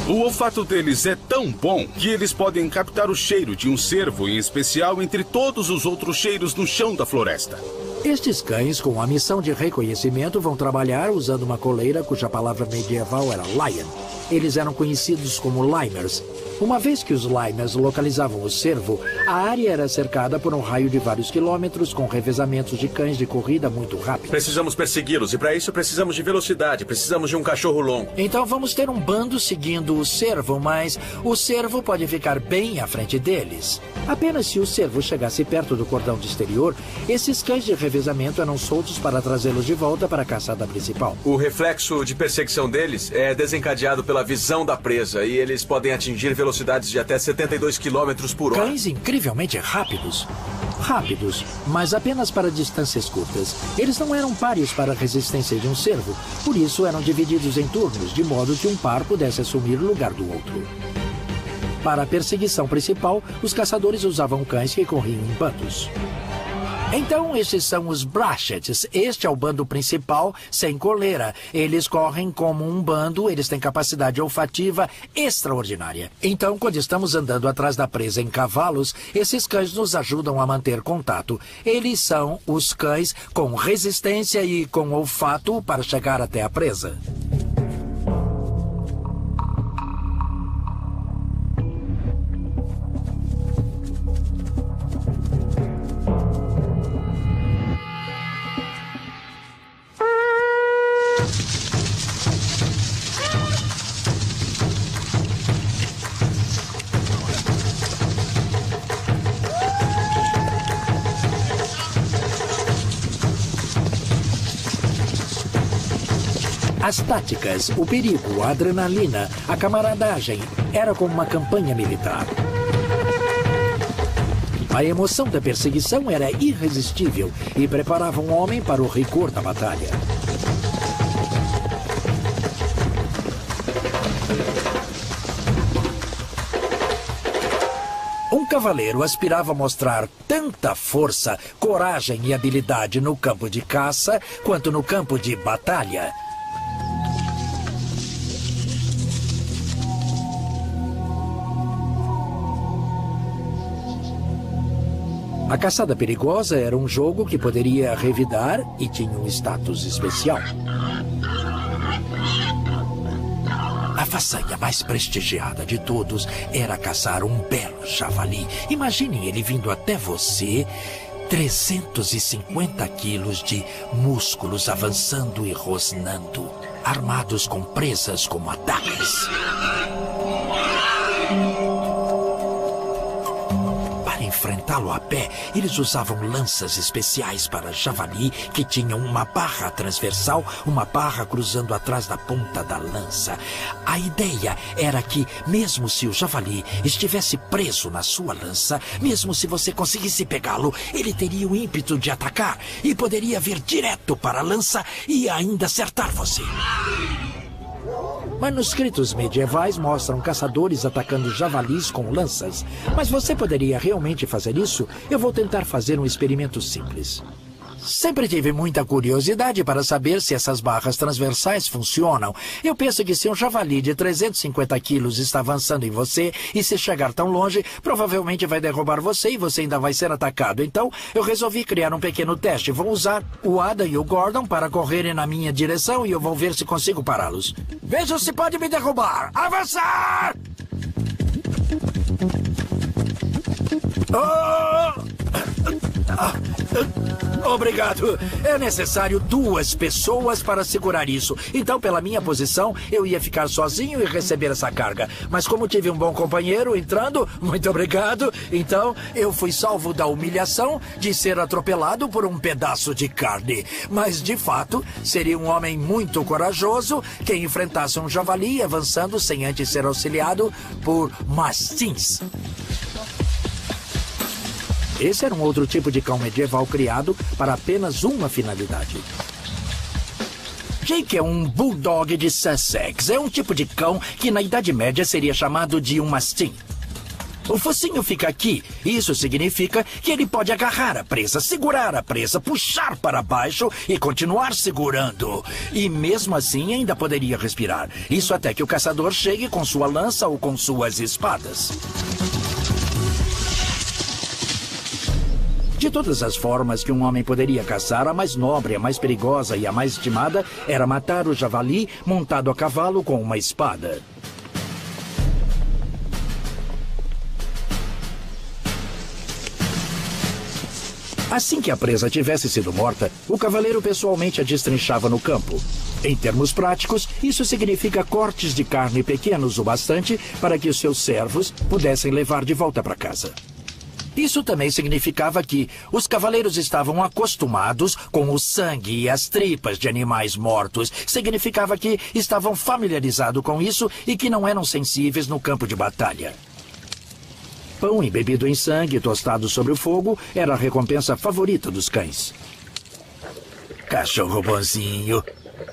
O olfato deles é tão bom que eles podem captar o cheiro de um cervo em especial entre todos os outros cheiros no chão da floresta. Estes cães, com a missão de reconhecimento, vão trabalhar usando uma coleira cuja palavra medieval era lion. Eles eram conhecidos como limers. Uma vez que os limers localizavam o cervo, a área era cercada por um raio de vários quilômetros com revezamentos de cães de corrida muito rápidos. Precisamos persegui-los e para isso precisamos de velocidade, precisamos de um cachorro longo. Então vamos ter um bando seguindo o cervo, mas o cervo pode ficar bem à frente deles. Apenas se o cervo chegasse perto do cordão de exterior, esses cães de revezamento eram soltos para trazê-los de volta para a caçada principal. O reflexo de perseguição deles é desencadeado pela visão da presa e eles podem atingir velocidades de até 72 km por hora. Cães incrivelmente rápidos. Rápidos, mas apenas para distâncias curtas. Eles não eram pares para a resistência de um cervo, por isso eram divididos em turnos, de modo que um par pudesse assumir o lugar do outro. Para a perseguição principal, os caçadores usavam cães que corriam em bandos. Então, estes são os Brachets. Este é o bando principal, sem coleira. Eles correm como um bando, eles têm capacidade olfativa extraordinária. Então, quando estamos andando atrás da presa em cavalos, esses cães nos ajudam a manter contato. Eles são os cães com resistência e com olfato para chegar até a presa. As táticas, o perigo, a adrenalina, a camaradagem, era como uma campanha militar. A emoção da perseguição era irresistível e preparava um homem para o rigor da batalha. Um cavaleiro aspirava a mostrar tanta força, coragem e habilidade no campo de caça quanto no campo de batalha. A caçada perigosa era um jogo que poderia revidar e tinha um status especial. A façanha mais prestigiada de todos era caçar um belo javali. Imagine ele vindo até você, 350 quilos de músculos avançando e rosnando, armados com presas como adagas. enfrentá-lo a pé, eles usavam lanças especiais para javali que tinham uma barra transversal, uma barra cruzando atrás da ponta da lança. A ideia era que, mesmo se o javali estivesse preso na sua lança, mesmo se você conseguisse pegá-lo, ele teria o ímpeto de atacar e poderia vir direto para a lança e ainda acertar você. Manuscritos medievais mostram caçadores atacando javalis com lanças. Mas você poderia realmente fazer isso? Eu vou tentar fazer um experimento simples. Sempre tive muita curiosidade para saber se essas barras transversais funcionam. Eu penso que se um javali de 350 quilos está avançando em você e se chegar tão longe, provavelmente vai derrubar você e você ainda vai ser atacado. Então, eu resolvi criar um pequeno teste. Vou usar o Adam e o Gordon para correrem na minha direção e eu vou ver se consigo pará-los. Vejam se pode me derrubar. Avançar! Obrigado. É necessário 2 pessoas para segurar isso. Então, pela minha posição, eu ia ficar sozinho e receber essa carga. Mas como tive um bom companheiro entrando, muito obrigado, então eu fui salvo da humilhação de ser atropelado por um pedaço de carne. Mas, de fato, seria um homem muito corajoso quem enfrentasse um javali avançando sem antes ser auxiliado por mastins. Esse era um outro tipo de cão medieval criado para apenas uma finalidade. Jake é um bulldog de Sussex. É um tipo de cão que na Idade Média seria chamado de um mastim. O focinho fica aqui. Isso significa que ele pode agarrar a presa, segurar a presa, puxar para baixo e continuar segurando. E mesmo assim ainda poderia respirar. Isso até que o caçador chegue com sua lança ou com suas espadas. De todas as formas que um homem poderia caçar, a mais nobre, a mais perigosa e a mais estimada era matar o javali montado a cavalo com uma espada. Assim que a presa tivesse sido morta, o cavaleiro pessoalmente a destrinchava no campo. Em termos práticos, isso significa cortes de carne pequenos o bastante para que os seus servos pudessem levar de volta para casa. Isso também significava que os cavaleiros estavam acostumados com o sangue e as tripas de animais mortos. Significava que estavam familiarizados com isso e que não eram sensíveis no campo de batalha. Pão embebido em sangue, tostado sobre o fogo, era a recompensa favorita dos cães. Cachorro bonzinho.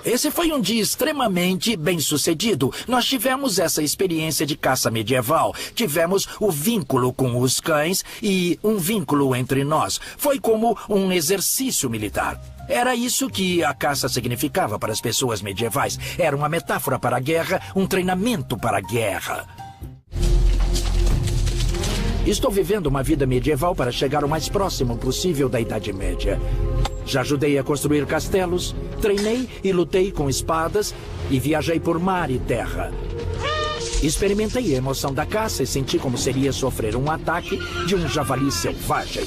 Esse foi um dia extremamente bem-sucedido. Nós tivemos essa experiência de caça medieval. Tivemos o vínculo com os cães e um vínculo entre nós. Foi como um exercício militar. Era isso que a caça significava para as pessoas medievais. Era uma metáfora para a guerra, um treinamento para a guerra. Estou vivendo uma vida medieval para chegar o mais próximo possível da Idade Média. Já ajudei a construir castelos, treinei e lutei com espadas e viajei por mar e terra. Experimentei a emoção da caça e senti como seria sofrer um ataque de um javali selvagem.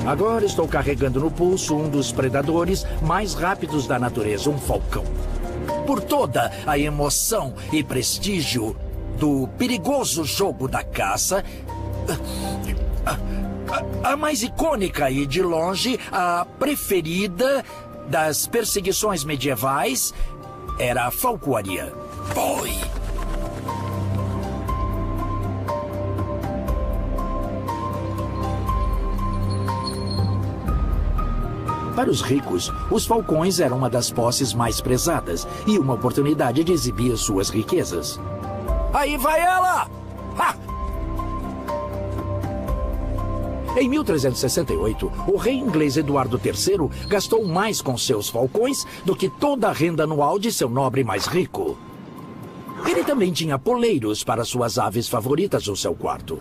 Agora estou carregando no pulso um dos predadores mais rápidos da natureza, um falcão. Por toda a emoção e prestígio do perigoso jogo da caça, a mais icônica e, de longe, a preferida das perseguições medievais era a falcoaria. Foi! Para os ricos, os falcões eram uma das posses mais prezadas e uma oportunidade de exibir suas riquezas. Aí vai ela! Ha! Em 1368, o rei inglês Eduardo III gastou mais com seus falcões do que toda a renda anual de seu nobre mais rico. Ele também tinha poleiros para suas aves favoritas no seu quarto.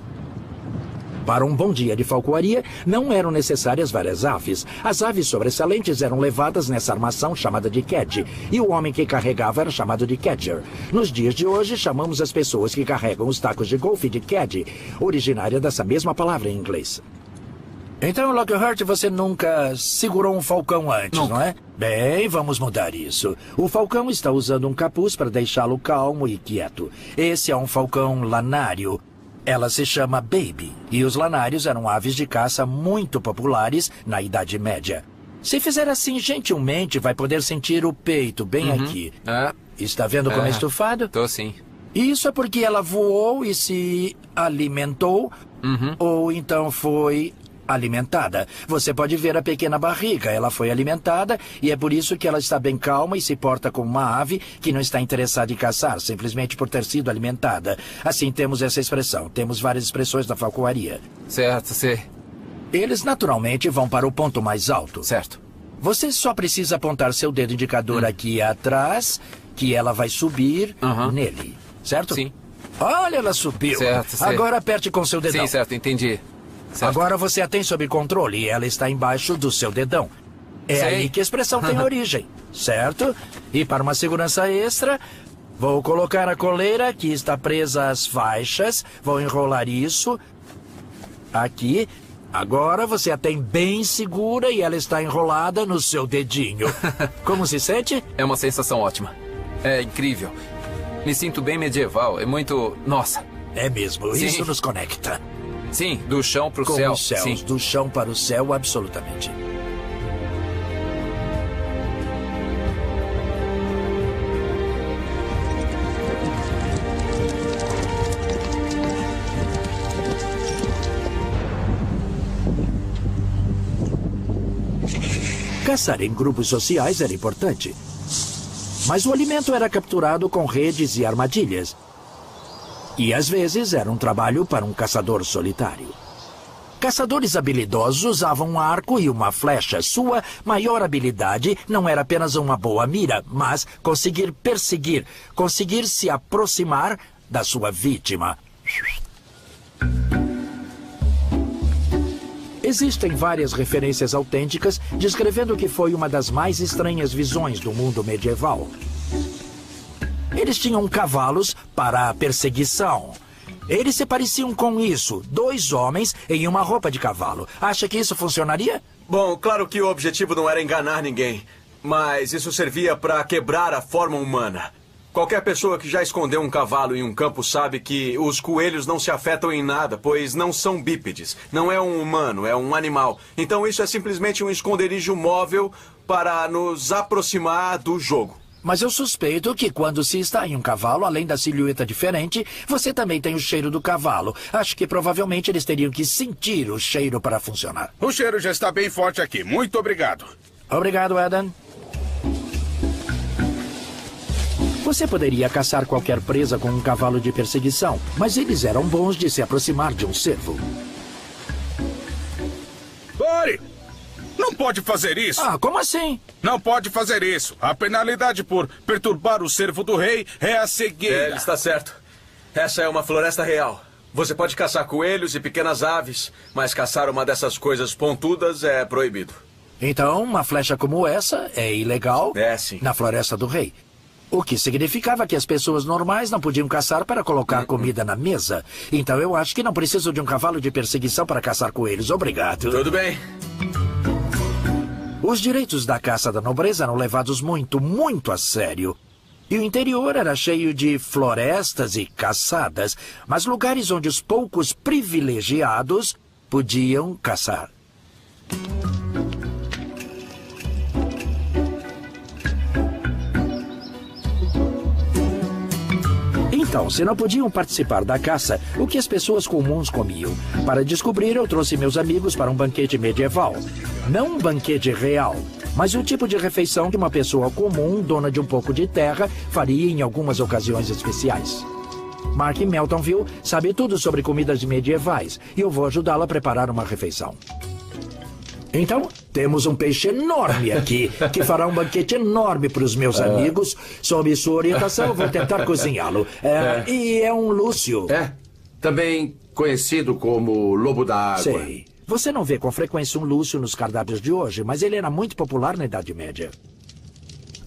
Para um bom dia de falcoaria, não eram necessárias várias aves. As aves sobressalentes eram levadas nessa armação chamada de kedge, e o homem que carregava era chamado de kedger. Nos dias de hoje, chamamos as pessoas que carregam os tacos de golfe de caddy, originária dessa mesma palavra em inglês. Então, Lockhart, você nunca segurou um falcão antes, não é? Bem, vamos mudar isso. O falcão está usando um capuz para deixá-lo calmo e quieto. Esse é um falcão lanário. Ela se chama Baby. E os lanários eram aves de caça muito populares na Idade Média. Se fizer assim gentilmente, vai poder sentir o peito bem aqui. Está vendo como é estufado? Tô sim. Isso é porque ela voou e se alimentou, ou então foi alimentada. Você pode ver a pequena barriga. Ela foi alimentada e é por isso que ela está bem calma e se porta como uma ave que não está interessada em caçar, simplesmente por ter sido alimentada. Assim temos essa expressão. Temos várias expressões da falcoaria. Certo, sei. Eles naturalmente vão para o ponto mais alto. Certo. Você só precisa apontar seu dedo indicador aqui atrás, que ela vai subir nele. Certo? Sim. Olha, ela subiu. Certo, sei. Agora aperte com seu dedão. Sim, certo, entendi. Certo. Agora você a tem sob controle e ela está embaixo do seu dedão. É Sei. aí que a expressão tem origem, certo? E para uma segurança extra, vou colocar a coleira que está presa às faixas, vou enrolar isso aqui. Agora você a tem bem segura e ela está enrolada no seu dedinho. Como se sente? É uma sensação ótima. É incrível. Me sinto bem medieval. É muito... Nossa. É mesmo, Sim. isso nos conecta. Sim, do chão pro Com céu. os céus, Sim. do chão para o céu, absolutamente. Caçar em grupos sociais era importante. Mas o alimento era capturado com redes e armadilhas. E às vezes era um trabalho para um caçador solitário. Caçadores habilidosos usavam um arco e uma flecha. Sua maior habilidade não era apenas uma boa mira, mas conseguir perseguir, conseguir se aproximar da sua vítima. Existem várias referências autênticas descrevendo que foi uma das mais estranhas visões do mundo medieval. Eles tinham cavalos para a perseguição. Eles se pareciam com isso, 2 homens em uma roupa de cavalo. Acha que isso funcionaria? Bom, claro que o objetivo não era enganar ninguém, mas isso servia para quebrar a forma humana. Qualquer pessoa que já escondeu um cavalo em um campo sabe que os coelhos não se afetam em nada, pois não são bípedes. Não é um humano, é um animal. Então isso é simplesmente um esconderijo móvel para nos aproximar do jogo. Mas eu suspeito que quando se está em um cavalo, além da silhueta diferente, você também tem o cheiro do cavalo. Acho que provavelmente eles teriam que sentir o cheiro para funcionar. O cheiro já está bem forte aqui. Muito obrigado. Obrigado, Adam. Você poderia caçar qualquer presa com um cavalo de perseguição, mas eles eram bons de se aproximar de um cervo. Pare! Não pode fazer isso. Ah, como assim? Não pode fazer isso. A penalidade por perturbar o cervo do rei é a cegueira. Ele está certo. Essa é uma floresta real. Você pode caçar coelhos e pequenas aves, mas caçar uma dessas coisas pontudas é proibido. Então, uma flecha como essa é ilegal Sim. na Floresta do Rei. O que significava que as pessoas normais não podiam caçar para colocar comida na mesa. Então eu acho que não preciso de um cavalo de perseguição para caçar coelhos. Obrigado. Tudo bem. Os direitos da caça da nobreza eram levados muito, muito a sério. E o interior era cheio de florestas e caçadas, mas lugares onde os poucos privilegiados podiam caçar. Então, se não podiam participar da caça, o que as pessoas comuns comiam? Para descobrir, eu trouxe meus amigos para um banquete medieval. Não um banquete real, mas o tipo de refeição que uma pessoa comum, dona de um pouco de terra, faria em algumas ocasiões especiais. Mark Meltonville sabe tudo sobre comidas medievais e eu vou ajudá-la a preparar uma refeição. Então, temos um peixe enorme aqui, que fará um banquete enorme para os meus amigos. Sob sua orientação, eu vou tentar cozinhá-lo. E é um lúcio. Também conhecido como lobo da água. Sei. Você não vê com frequência um lúcio nos cardápios de hoje, mas ele era muito popular na Idade Média.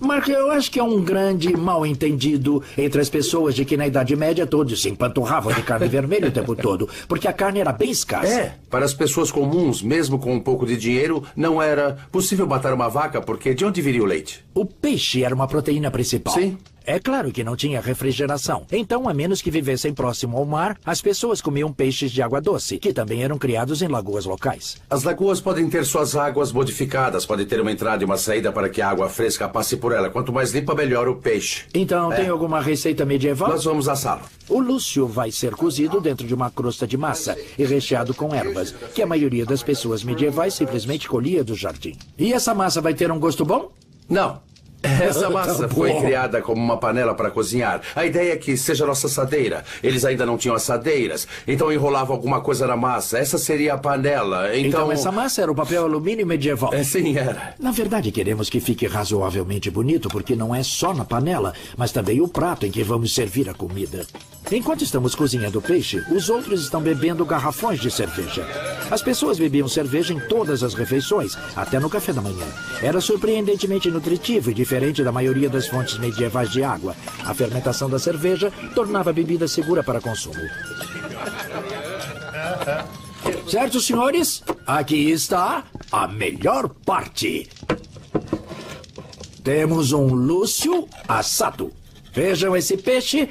Mark, eu acho que é um grande mal-entendido entre as pessoas de que na Idade Média todos se empanturravam de carne vermelha o tempo todo, porque a carne era bem escassa. Para as pessoas comuns, mesmo com um pouco de dinheiro, não era possível matar uma vaca, porque de onde viria o leite? O peixe era uma proteína principal. Sim. É claro que não tinha refrigeração. Então, a menos que vivessem próximo ao mar, as pessoas comiam peixes de água doce, que também eram criados em lagoas locais. As lagoas podem ter suas águas modificadas, pode ter uma entrada e uma saída para que a água fresca passe por ela. Quanto mais limpa, melhor o peixe. Então, tem alguma receita medieval? Nós vamos assá-lo. O lúcio vai ser cozido dentro de uma crosta de massa e recheado com ervas, que a maioria das pessoas medievais simplesmente colhia do jardim. E essa massa vai ter um gosto bom? Não. Essa massa Tá foi bom. criada como uma panela para cozinhar. A ideia é que seja nossa assadeira. Eles ainda não tinham assadeiras, então enrolavam alguma coisa na massa. Essa seria a panela. Então essa massa era o papel alumínio medieval. Sim, era. Na verdade, queremos que fique razoavelmente bonito, porque não é só na panela, mas também o prato em que vamos servir a comida. Enquanto estamos cozinhando o peixe, os outros estão bebendo garrafões de cerveja. As pessoas bebiam cerveja em todas as refeições, até no café da manhã. Era surpreendentemente nutritivo e diferente da maioria das fontes medievais de água. A fermentação da cerveja tornava a bebida segura para consumo. Certo, senhores? Aqui está a melhor parte. Temos um lúcio assado. Vejam esse peixe.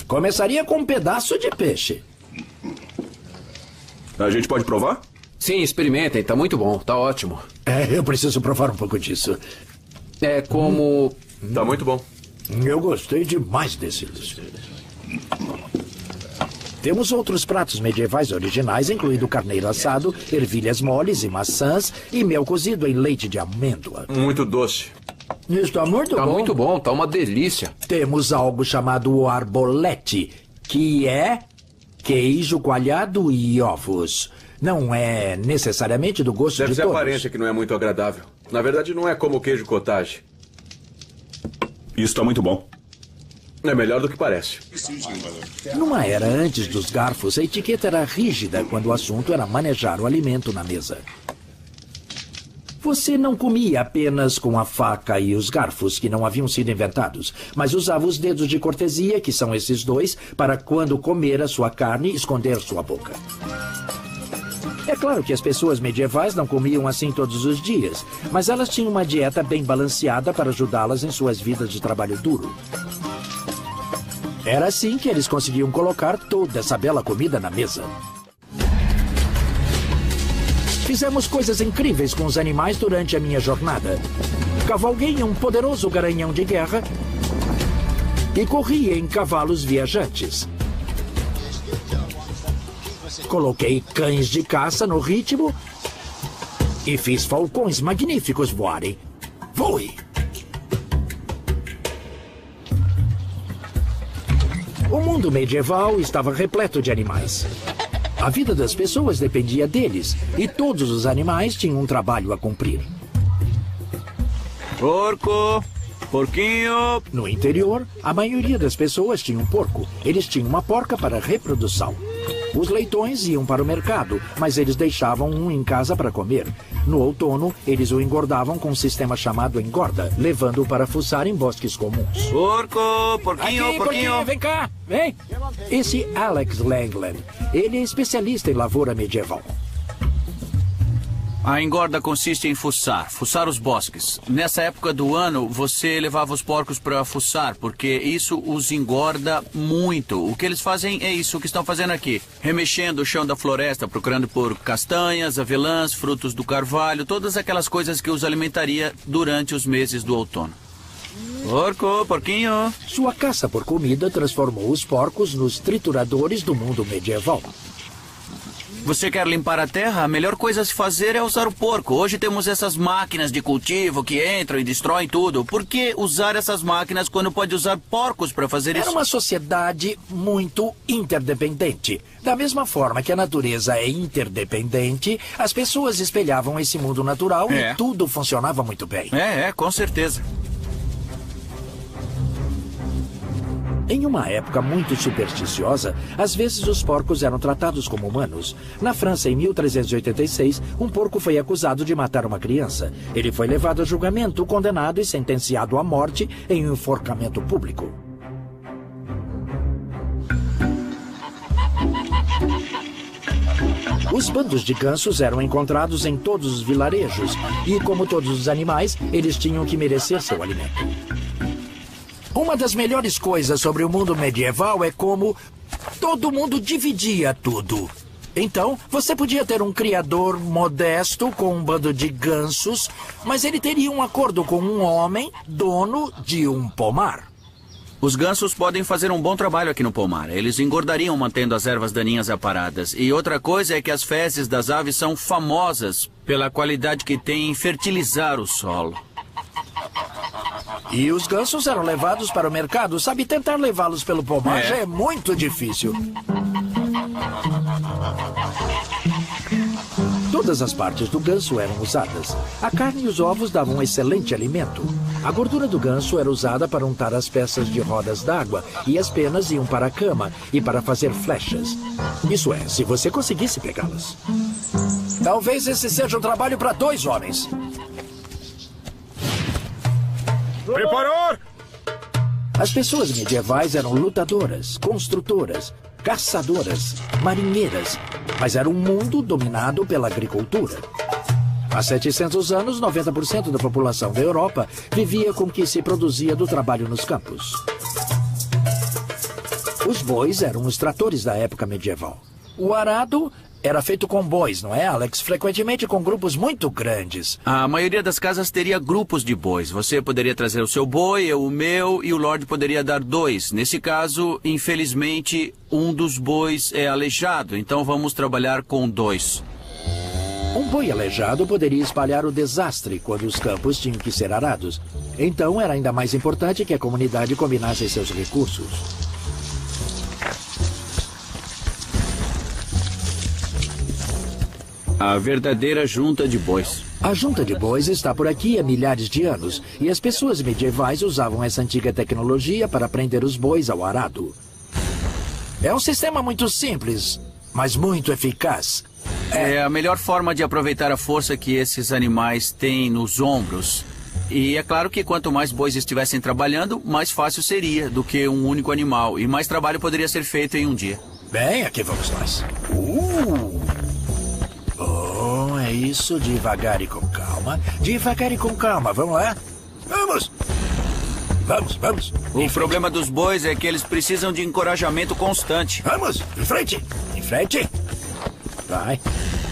Começaria com um pedaço de peixe. A gente pode provar? Sim, experimentem. Tá muito bom. Tá ótimo. Eu preciso provar um pouco disso. É como... Tá muito bom. Eu gostei demais desse lúcio. Temos outros pratos medievais originais, incluindo carneiro assado, ervilhas moles e maçãs e mel cozido em leite de amêndoa. Muito doce. Está muito Tá bom. muito bom. Tá uma delícia. Temos algo chamado arbolete, que é queijo coalhado e ovos. Não é necessariamente do gosto Deve de ser a todos. aparência que não é muito agradável. Na verdade, não é como o queijo cottage. Isso tá muito bom. É melhor do que parece. Numa era antes dos garfos, a etiqueta era rígida quando o assunto era manejar o alimento na mesa. Você não comia apenas com a faca e os garfos, que não haviam sido inventados, mas usava os dedos de cortesia, que são esses dois, para quando comer a sua carne, esconder sua boca. É claro que as pessoas medievais não comiam assim todos os dias, mas elas tinham uma dieta bem balanceada para ajudá-las em suas vidas de trabalho duro. Era assim que eles conseguiam colocar toda essa bela comida na mesa. Fizemos coisas incríveis com os animais durante a minha jornada. Cavalguei um poderoso garanhão de guerra e corria em cavalos viajantes. Coloquei cães de caça no ritmo e fiz falcões magníficos voarem. Voe! O mundo medieval estava repleto de animais. A vida das pessoas dependia deles, e todos os animais tinham um trabalho a cumprir. Porco, porquinho. No interior, a maioria das pessoas tinha um porco. Eles tinham uma porca para reprodução. Os leitões iam para o mercado, mas eles deixavam um em casa para comer. No outono, eles o engordavam com um sistema chamado engorda, levando-o para fuçar em bosques comuns. Porco, porquinho, Aqui, porquinho. vem cá, vem. Esse Alex Langland, ele é especialista em lavoura medieval. A engorda consiste em fuçar os bosques. Nessa época do ano, você levava os porcos para fuçar, porque isso os engorda muito. O que eles fazem é isso que estão fazendo aqui. Remexendo o chão da floresta, procurando por castanhas, avelãs, frutos do carvalho, todas aquelas coisas que os alimentaria durante os meses do outono. Porco, porquinho. Sua caça por comida transformou os porcos nos trituradores do mundo medieval. Você quer limpar a terra? A melhor coisa a se fazer é usar o porco. Hoje temos essas máquinas de cultivo que entram e destroem tudo. Por que usar essas máquinas quando pode usar porcos para fazer Era isso? uma sociedade muito interdependente. Da mesma forma que a natureza é interdependente, as pessoas espelhavam esse mundo natural É. e tudo funcionava muito bem. Com certeza. Em uma época muito supersticiosa, às vezes os porcos eram tratados como humanos. Na França, em 1386, um porco foi acusado de matar uma criança. Ele foi levado a julgamento, condenado e sentenciado à morte em um enforcamento público. Os bandos de gansos eram encontrados em todos os vilarejos e, como todos os animais, eles tinham que merecer seu alimento. Uma das melhores coisas sobre o mundo medieval é como todo mundo dividia tudo. Então, você podia ter um criador modesto com um bando de gansos, mas ele teria um acordo com um homem, dono de um pomar. Os gansos podem fazer um bom trabalho aqui no pomar. Eles engordariam mantendo as ervas daninhas aparadas. E outra coisa é que as fezes das aves são famosas pela qualidade que têm em fertilizar o solo. E os gansos eram levados para o mercado. Sabe, tentar levá-los pelo pomar já é muito difícil. Todas as partes do ganso eram usadas. A carne e os ovos davam um excelente alimento. A gordura do ganso era usada para untar as peças de rodas d'água e as penas iam para a cama e para fazer flechas. Isso é, se você conseguisse pegá-las. Talvez esse seja um trabalho para 2 homens. Preparar! As pessoas medievais eram lutadoras, construtoras, caçadoras, marinheiras, mas era um mundo dominado pela agricultura. Há 700 anos, 90% da população da Europa vivia com o que se produzia do trabalho nos campos. Os bois eram os tratores da época medieval. O arado era feito com bois, não é, Alex? Frequentemente com grupos muito grandes. A maioria das casas teria grupos de bois. Você poderia trazer o seu boi, eu o meu, e o Lorde poderia dar 2. Nesse caso, infelizmente, um dos bois é aleijado, então vamos trabalhar com 2. Um boi aleijado poderia espalhar o desastre quando os campos tinham que ser arados. Então era ainda mais importante que a comunidade combinasse seus recursos. A verdadeira junta de bois. A junta de bois está por aqui há milhares de anos, e as pessoas medievais usavam essa antiga tecnologia para prender os bois ao arado. É um sistema muito simples, mas muito eficaz. É a melhor forma de aproveitar a força que esses animais têm nos ombros. E é claro que quanto mais bois estivessem trabalhando, mais fácil seria do que um único animal, e mais trabalho poderia ser feito em um dia. Bem, aqui vamos nós. Oh, é isso, devagar e com calma. Devagar e com calma, vamos lá? Vamos! Vamos. O problema dos bois é que eles precisam de encorajamento constante. Vamos, em frente. Vai.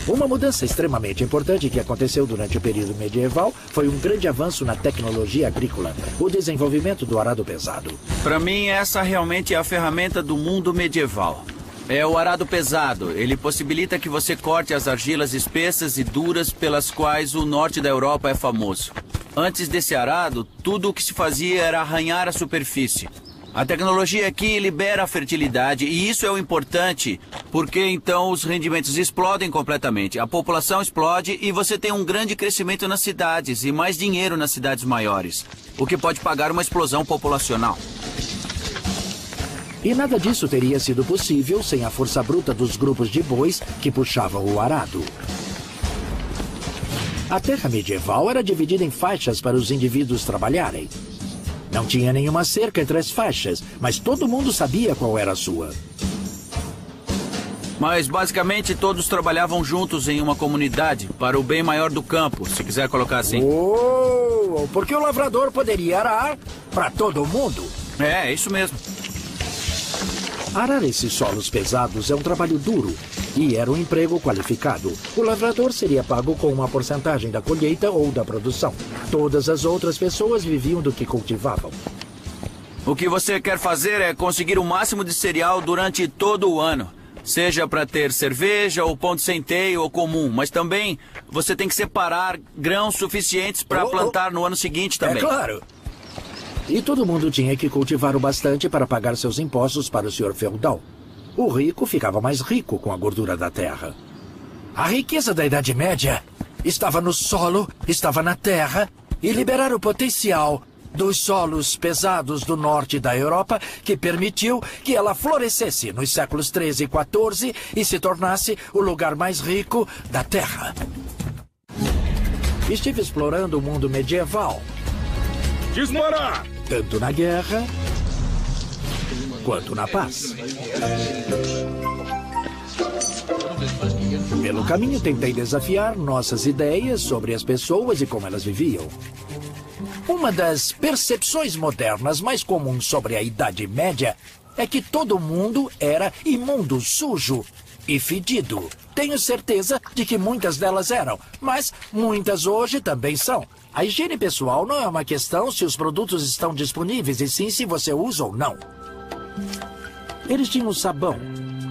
Uma mudança extremamente importante que aconteceu durante o período medieval foi um grande avanço na tecnologia agrícola, o desenvolvimento do arado pesado. Para mim, essa realmente é a ferramenta do mundo medieval. É o arado pesado. Ele possibilita que você corte as argilas espessas e duras pelas quais o norte da Europa é famoso. Antes desse arado, tudo o que se fazia era arranhar a superfície. A tecnologia aqui libera a fertilidade e isso é o importante, porque então os rendimentos explodem completamente. A população explode e você tem um grande crescimento nas cidades e mais dinheiro nas cidades maiores, o que pode pagar uma explosão populacional. E nada disso teria sido possível sem a força bruta dos grupos de bois que puxavam o arado. A terra medieval era dividida em faixas para os indivíduos trabalharem. Não tinha nenhuma cerca entre as faixas, mas todo mundo sabia qual era a sua. Mas basicamente todos trabalhavam juntos em uma comunidade para o bem maior do campo, se quiser colocar assim. Porque o lavrador poderia arar para todo mundo. É isso mesmo. Arar esses solos pesados é um trabalho duro e era um emprego qualificado. O lavrador seria pago com uma porcentagem da colheita ou da produção. Todas as outras pessoas viviam do que cultivavam. O que você quer fazer é conseguir o máximo de cereal durante todo o ano. Seja para ter cerveja ou pão de centeio ou comum, mas também você tem que separar grãos suficientes para plantar no ano seguinte também. É claro. E todo mundo tinha que cultivar o bastante para pagar seus impostos para o senhor feudal. O rico ficava mais rico com a gordura da terra. A riqueza da Idade Média estava no solo, estava na terra, e liberar o potencial dos solos pesados do norte da Europa que permitiu que ela florescesse nos séculos 13 e 14 e se tornasse o lugar mais rico da Terra. Estive explorando o mundo medieval. Disparar! Tanto na guerra quanto na paz. Pelo caminho, tentei desafiar nossas ideias sobre as pessoas e como elas viviam. Uma das percepções modernas mais comuns sobre a Idade Média é que todo mundo era imundo, sujo e fedido. Tenho certeza de que muitas delas eram, mas muitas hoje também são. A higiene pessoal não é uma questão se os produtos estão disponíveis, e sim se você usa ou não. Eles tinham sabão.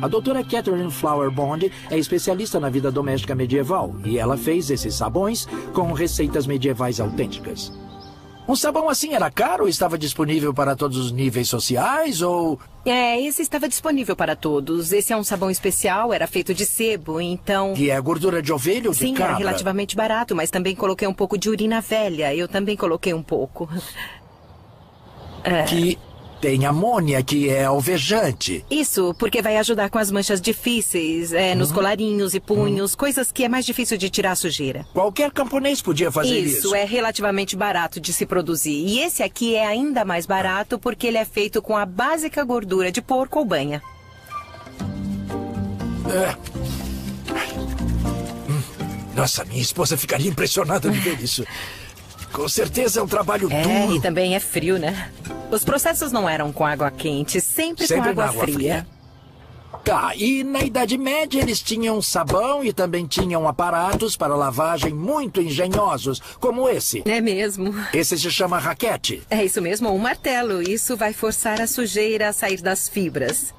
A doutora Catherine Flower Bond é especialista na vida doméstica medieval e ela fez esses sabões com receitas medievais autênticas. Um sabão assim era caro? Estava disponível para todos os níveis sociais ou... Esse estava disponível para todos. Esse é um sabão especial, era feito de sebo, então... E é gordura de ovelha ou de cabra? Sim, era relativamente barato, mas também coloquei um pouco de urina velha. Eu também coloquei um pouco. Que tem amônia, que é alvejante. Isso, porque vai ajudar com as manchas difíceis, nos colarinhos e punhos, coisas que é mais difícil de tirar a sujeira. Qualquer camponês podia fazer isso. Isso, é relativamente barato de se produzir. E esse aqui é ainda mais barato porque ele é feito com a básica gordura de porco ou banha. Nossa, minha esposa ficaria impressionada de ver isso. Com certeza é um trabalho duro. E também é frio, né? Os processos não eram com água quente, sempre com água fria. Tá, e na Idade Média eles tinham sabão e também tinham aparatos para lavagem muito engenhosos, como esse. É mesmo. Esse se chama raquete. É isso mesmo, um martelo. Isso vai forçar a sujeira a sair das fibras.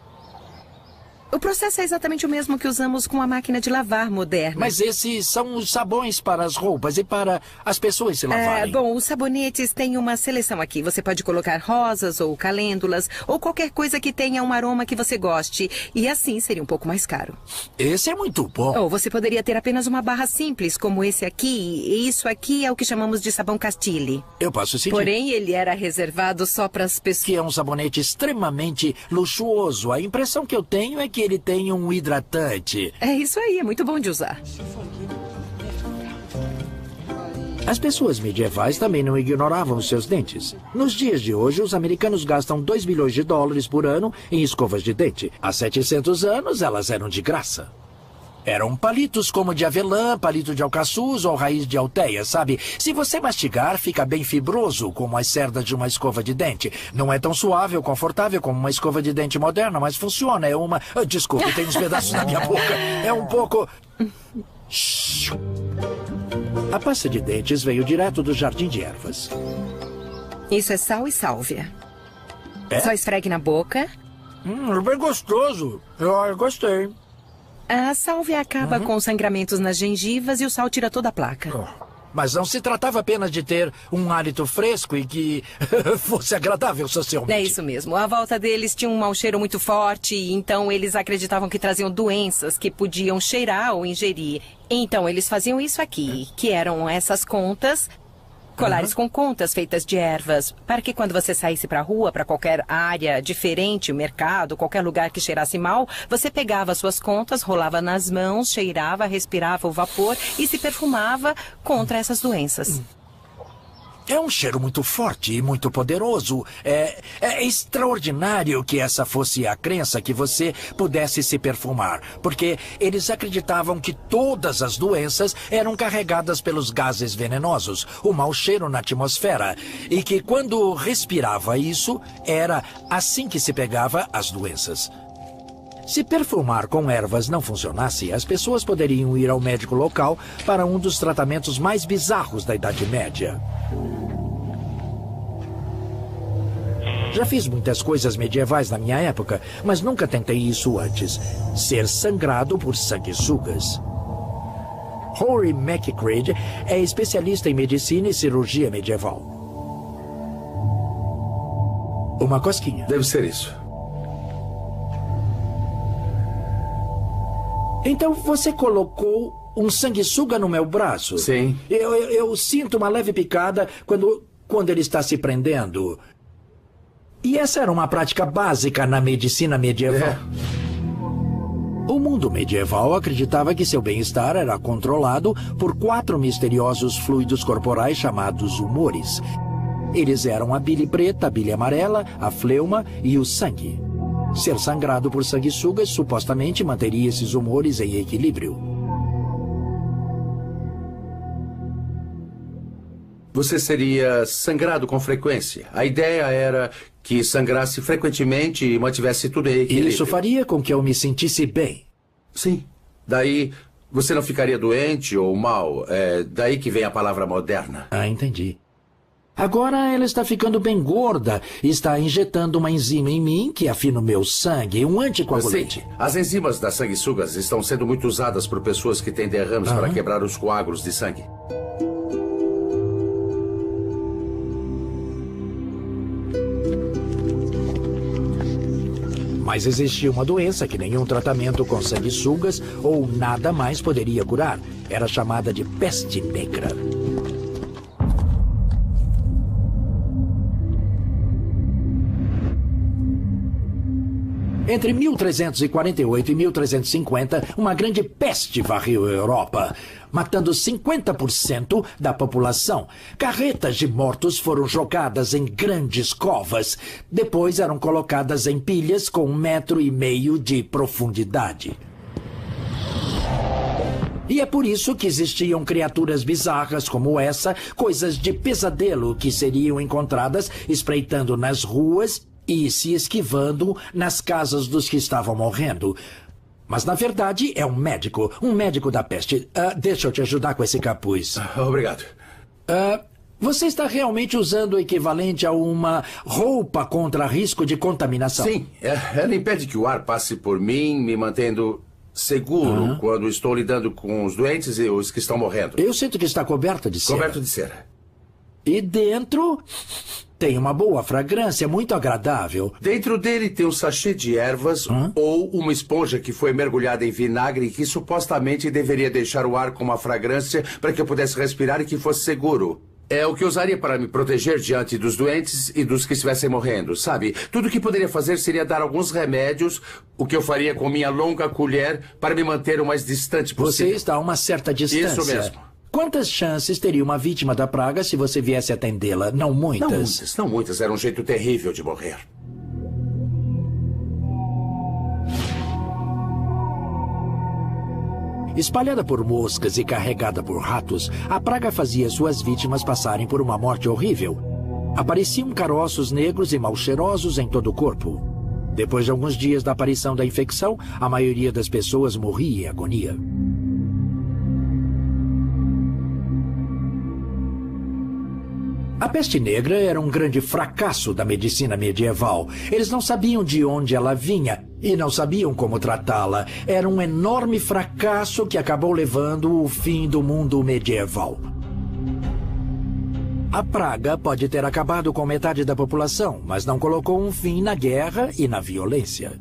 O processo é exatamente o mesmo que usamos com a máquina de lavar moderna. Mas esses são os sabões para as roupas e para as pessoas se lavarem. Bom, os sabonetes têm uma seleção aqui. Você pode colocar rosas ou calêndulas ou qualquer coisa que tenha um aroma que você goste. E assim seria um pouco mais caro. Esse é muito bom. Ou você poderia ter apenas uma barra simples, como esse aqui. E isso aqui é o que chamamos de sabão Castile. Eu posso sentir. Porém, ele era reservado só para as pessoas... Que é um sabonete extremamente luxuoso. A impressão que eu tenho é que ele tem um hidratante. É isso aí, é muito bom de usar. As pessoas medievais também não ignoravam os seus dentes. Nos dias de hoje, os americanos gastam 2 bilhões de dólares por ano em escovas de dente. Há 700 anos, elas eram de graça. Eram palitos como de avelã, palito de alcaçuz ou raiz de alteia, sabe? Se você mastigar, fica bem fibroso, como as cerdas de uma escova de dente. Não é tão suave ou confortável como uma escova de dente moderna, mas funciona. É uma... Desculpe, tem uns pedaços na minha boca. É um pouco... A pasta de dentes veio direto do jardim de ervas. Isso é sal e sálvia. É? Só esfregue na boca. É bem gostoso. Eu gostei. A sálvia acaba com sangramentos nas gengivas e o sal tira toda a placa. Mas não se tratava apenas de ter um hálito fresco e que fosse agradável socialmente. É isso mesmo. À volta deles tinha um mau cheiro muito forte, e então eles acreditavam que traziam doenças que podiam cheirar ou ingerir. Então eles faziam isso aqui, que eram essas contas... Colares com contas feitas de ervas, para que quando você saísse para a rua, para qualquer área diferente, mercado, qualquer lugar que cheirasse mal, você pegava suas contas, rolava nas mãos, cheirava, respirava o vapor e se perfumava contra essas doenças. É um cheiro muito forte e muito poderoso. É extraordinário que essa fosse a crença que você pudesse se perfumar, porque eles acreditavam que todas as doenças eram carregadas pelos gases venenosos, o mau cheiro na atmosfera, e que quando respirava isso, era assim que se pegava as doenças. Se perfumar com ervas não funcionasse, as pessoas poderiam ir ao médico local para um dos tratamentos mais bizarros da Idade Média. Já fiz muitas coisas medievais na minha época, mas nunca tentei isso antes. Ser sangrado por sanguessugas. Rory McCready é especialista em medicina e cirurgia medieval. Uma cosquinha. Deve ser isso. Então você colocou um sanguessuga no meu braço? Sim. Eu sinto uma leve picada quando quando ele está se prendendo. E essa era uma prática básica na medicina medieval. O mundo medieval acreditava que seu bem-estar era controlado por 4 misteriosos fluidos corporais chamados humores. Eles eram a bile preta, a bile amarela, a fleuma e o sangue. Ser sangrado por sanguessugas supostamente manteria esses humores em equilíbrio. Você seria sangrado com frequência. A ideia era que sangrasse frequentemente e mantivesse tudo em equilíbrio. Isso faria com que eu me sentisse bem. Sim. Daí você não ficaria doente ou mal. É daí que vem a palavra moderna. Ah, entendi. Agora ela está ficando bem gorda e está injetando uma enzima em mim que afina o meu sangue, um anticoagulante. Sim. As enzimas das sanguessugas estão sendo muito usadas por pessoas que têm derrames para quebrar os coágulos de sangue. Mas existia uma doença que nenhum tratamento com sanguessugas ou nada mais poderia curar. Era chamada de peste negra. Entre 1348 e 1350, uma grande peste varreu a Europa, matando 50% da população. Carretas de mortos foram jogadas em grandes covas. Depois eram colocadas em pilhas com 1,5 metro de profundidade. E é por isso que existiam criaturas bizarras como essa, coisas de pesadelo que seriam encontradas espreitando nas ruas e se esquivando nas casas dos que estavam morrendo. Mas, na verdade, é um médico da peste. Deixa eu te ajudar com esse capuz. Obrigado. Você está realmente usando o equivalente a uma roupa contra risco de contaminação? Sim, ela impede que o ar passe por mim, me mantendo seguro quando estou lidando com os doentes e os que estão morrendo. Eu sinto que está coberta de cera. Coberto de cera. E dentro tem uma boa fragrância, muito agradável. Dentro dele tem um sachê de ervas ou uma esponja que foi mergulhada em vinagre que supostamente deveria deixar o ar com uma fragrância para que eu pudesse respirar e que fosse seguro. É o que eu usaria para me proteger diante dos doentes e dos que estivessem morrendo, sabe? Tudo o que poderia fazer seria dar alguns remédios, o que eu faria com minha longa colher para me manter o mais distante possível. Você está a uma certa distância. Isso mesmo. Quantas chances teria uma vítima da praga se você viesse atendê-la? Não muitas. Não muitas. Era um jeito terrível de morrer. Espalhada por moscas e carregada por ratos, a praga fazia suas vítimas passarem por uma morte horrível. Apareciam caroços negros e mal cheirosos em todo o corpo. Depois de alguns dias da aparição da infecção, a maioria das pessoas morria em agonia. A peste negra era um grande fracasso da medicina medieval. Eles não sabiam de onde ela vinha e não sabiam como tratá-la. Era um enorme fracasso que acabou levando o fim do mundo medieval. A praga pode ter acabado com metade da população, mas não colocou um fim na guerra e na violência.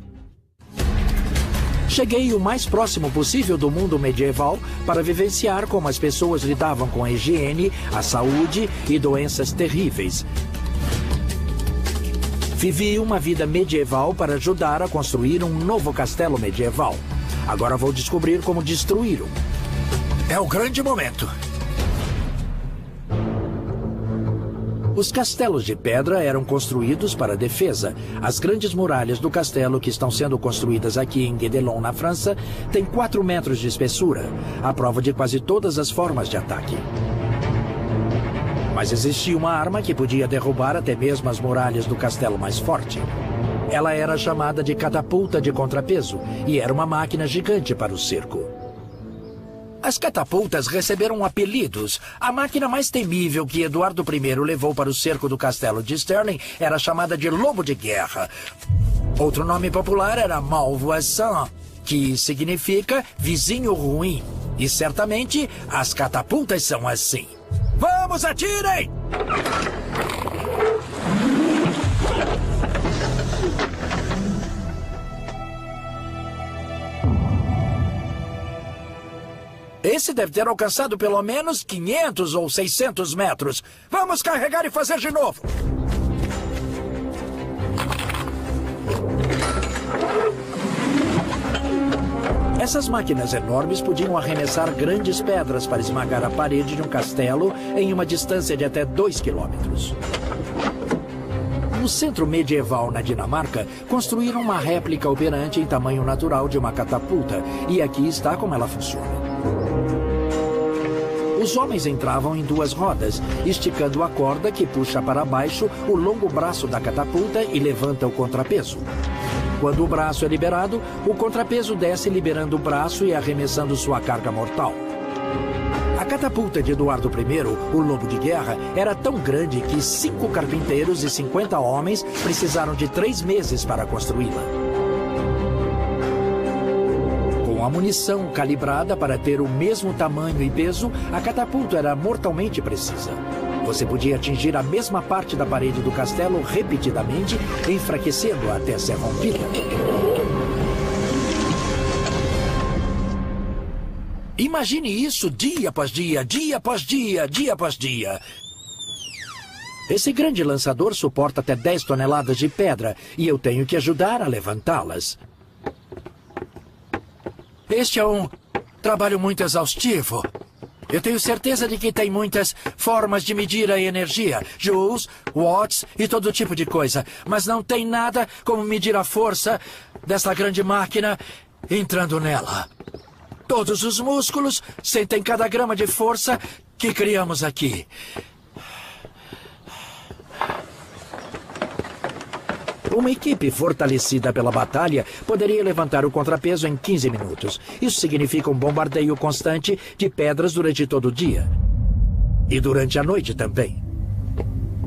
Cheguei o mais próximo possível do mundo medieval para vivenciar como as pessoas lidavam com a higiene, a saúde e doenças terríveis. Vivi uma vida medieval para ajudar a construir um novo castelo medieval. Agora vou descobrir como destruí-lo. É o grande momento. Os castelos de pedra eram construídos para defesa. As grandes muralhas do castelo que estão sendo construídas aqui em Guédelon, na França, têm 4 metros de espessura, a prova de quase todas as formas de ataque. Mas existia uma arma que podia derrubar até mesmo as muralhas do castelo mais forte. Ela era chamada de catapulta de contrapeso e era uma máquina gigante para o cerco. As catapultas receberam apelidos. A máquina mais temível que Eduardo I levou para o cerco do castelo de Stirling era chamada de Lobo de Guerra. Outro nome popular era Malvoisin, que significa vizinho ruim. E certamente as catapultas são assim. Vamos, atirem! Esse deve ter alcançado pelo menos 500 ou 600 metros. Vamos carregar e fazer de novo. Essas máquinas enormes podiam arremessar grandes pedras para esmagar a parede de um castelo em uma distância de até 2 quilômetros. No centro medieval na Dinamarca, construíram uma réplica operante em tamanho natural de uma catapulta. E aqui está como ela funciona. Os homens entravam em 2 rodas, esticando a corda que puxa para baixo o longo braço da catapulta e levanta o contrapeso. Quando o braço é liberado, o contrapeso desce liberando o braço e arremessando sua carga mortal. A catapulta de Eduardo I, o Lobo de Guerra, era tão grande que 5 carpinteiros e 50 homens precisaram de 3 meses para construí-la. Com a munição calibrada para ter o mesmo tamanho e peso, a catapulta era mortalmente precisa. Você podia atingir a mesma parte da parede do castelo repetidamente, enfraquecendo até ser rompida. Imagine isso dia após dia, dia após dia, dia após dia. Esse grande lançador suporta até 10 toneladas de pedra e eu tenho que ajudar a levantá-las. Este é um trabalho muito exaustivo. Eu tenho certeza de que tem muitas formas de medir a energia, joules, watts e todo tipo de coisa. Mas não tem nada como medir a força dessa grande máquina entrando nela. Todos os músculos sentem cada grama de força que criamos aqui. Uma equipe fortalecida pela batalha poderia levantar o contrapeso em 15 minutos. Isso significa um bombardeio constante de pedras durante todo o dia. E durante a noite também.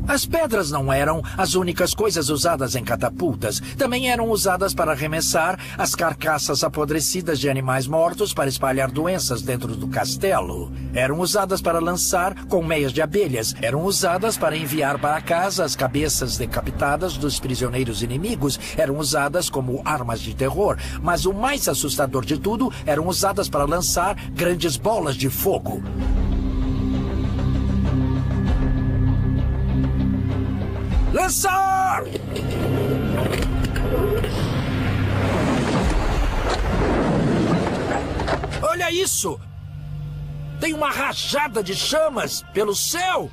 As pedras não eram as únicas coisas usadas em catapultas. Também eram usadas para arremessar as carcaças apodrecidas de animais mortos para espalhar doenças dentro do castelo. Eram usadas para lançar colmeias de abelhas. Eram usadas para enviar para casa as cabeças decapitadas dos prisioneiros inimigos. Eram usadas como armas de terror. Mas o mais assustador de tudo, eram usadas para lançar grandes bolas de fogo. Lançar! Olha isso! Tem uma rajada de chamas pelo céu!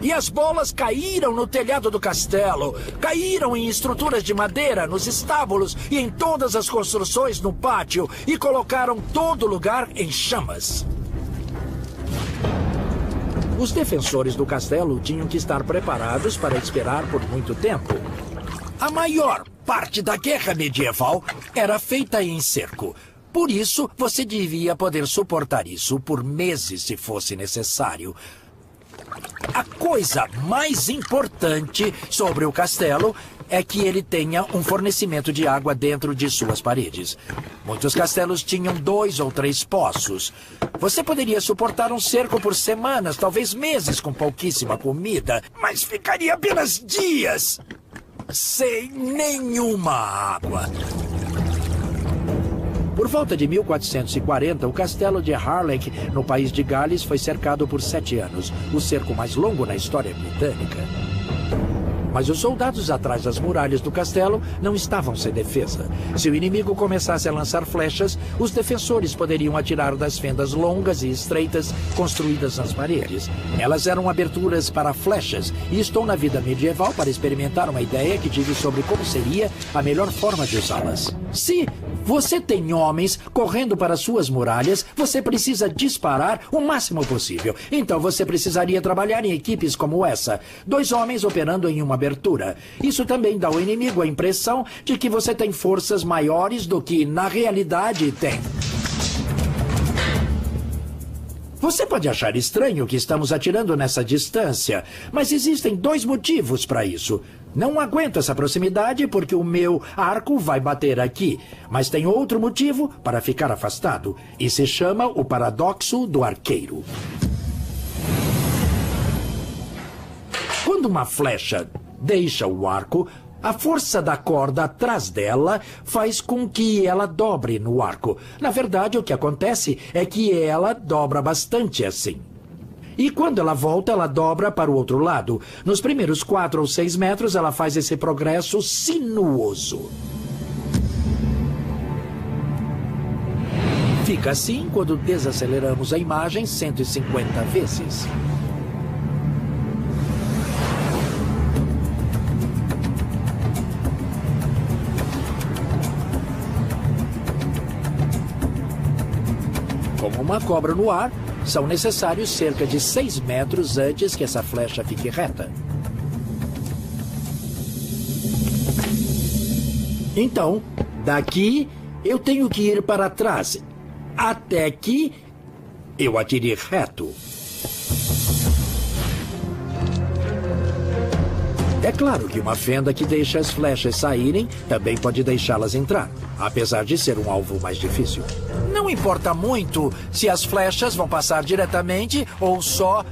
E as bolas caíram no telhado do castelo, caíram em estruturas de madeira, nos estábulos e em todas as construções no pátio e colocaram todo lugar em chamas. Os defensores do castelo tinham que estar preparados para esperar por muito tempo. A maior parte da guerra medieval era feita em cerco. Por isso, você devia poder suportar isso por meses se fosse necessário. A coisa mais importante sobre o castelo é que ele tenha um fornecimento de água dentro de suas paredes. Muitos castelos tinham 2 ou 3 poços. Você poderia suportar um cerco por semanas, talvez meses, com pouquíssima comida, mas ficaria apenas dias sem nenhuma água. Por volta de 1440, o castelo de Harlech, no país de Gales, foi cercado por 7 anos, o cerco mais longo na história britânica. Mas os soldados atrás das muralhas do castelo não estavam sem defesa. Se o inimigo começasse a lançar flechas, os defensores poderiam atirar das fendas longas e estreitas construídas nas paredes. Elas eram aberturas para flechas, e estou na vida medieval para experimentar uma ideia que tive sobre como seria a melhor forma de usá-las. Se você tem homens correndo para suas muralhas, você precisa disparar o máximo possível. Então você precisaria trabalhar em equipes como essa. 2 homens operando em uma abertura. Isso também dá ao inimigo a impressão de que você tem forças maiores do que na realidade tem. Você pode achar estranho que estamos atirando nessa distância, mas existem 2 motivos para isso. Não aguento essa proximidade porque o meu arco vai bater aqui. Mas tem outro motivo para ficar afastado. E se chama o paradoxo do arqueiro. Quando uma flecha deixa o arco, A força da corda atrás dela faz com que ela dobre no arco. Na verdade, o que acontece é que ela dobra bastante assim. E quando ela volta, ela dobra para o outro lado. Nos primeiros 4 ou 6 metros, ela faz esse progresso sinuoso. Fica assim quando desaceleramos a imagem 150 vezes. Como uma cobra no ar, são necessários cerca de 6 metros antes que essa flecha fique reta. Então, daqui eu tenho que ir para trás, até que eu atire reto. É claro que uma fenda que deixa as flechas saírem também pode deixá-las entrar, apesar de ser um alvo mais difícil. Não importa muito se as flechas vão passar diretamente ou só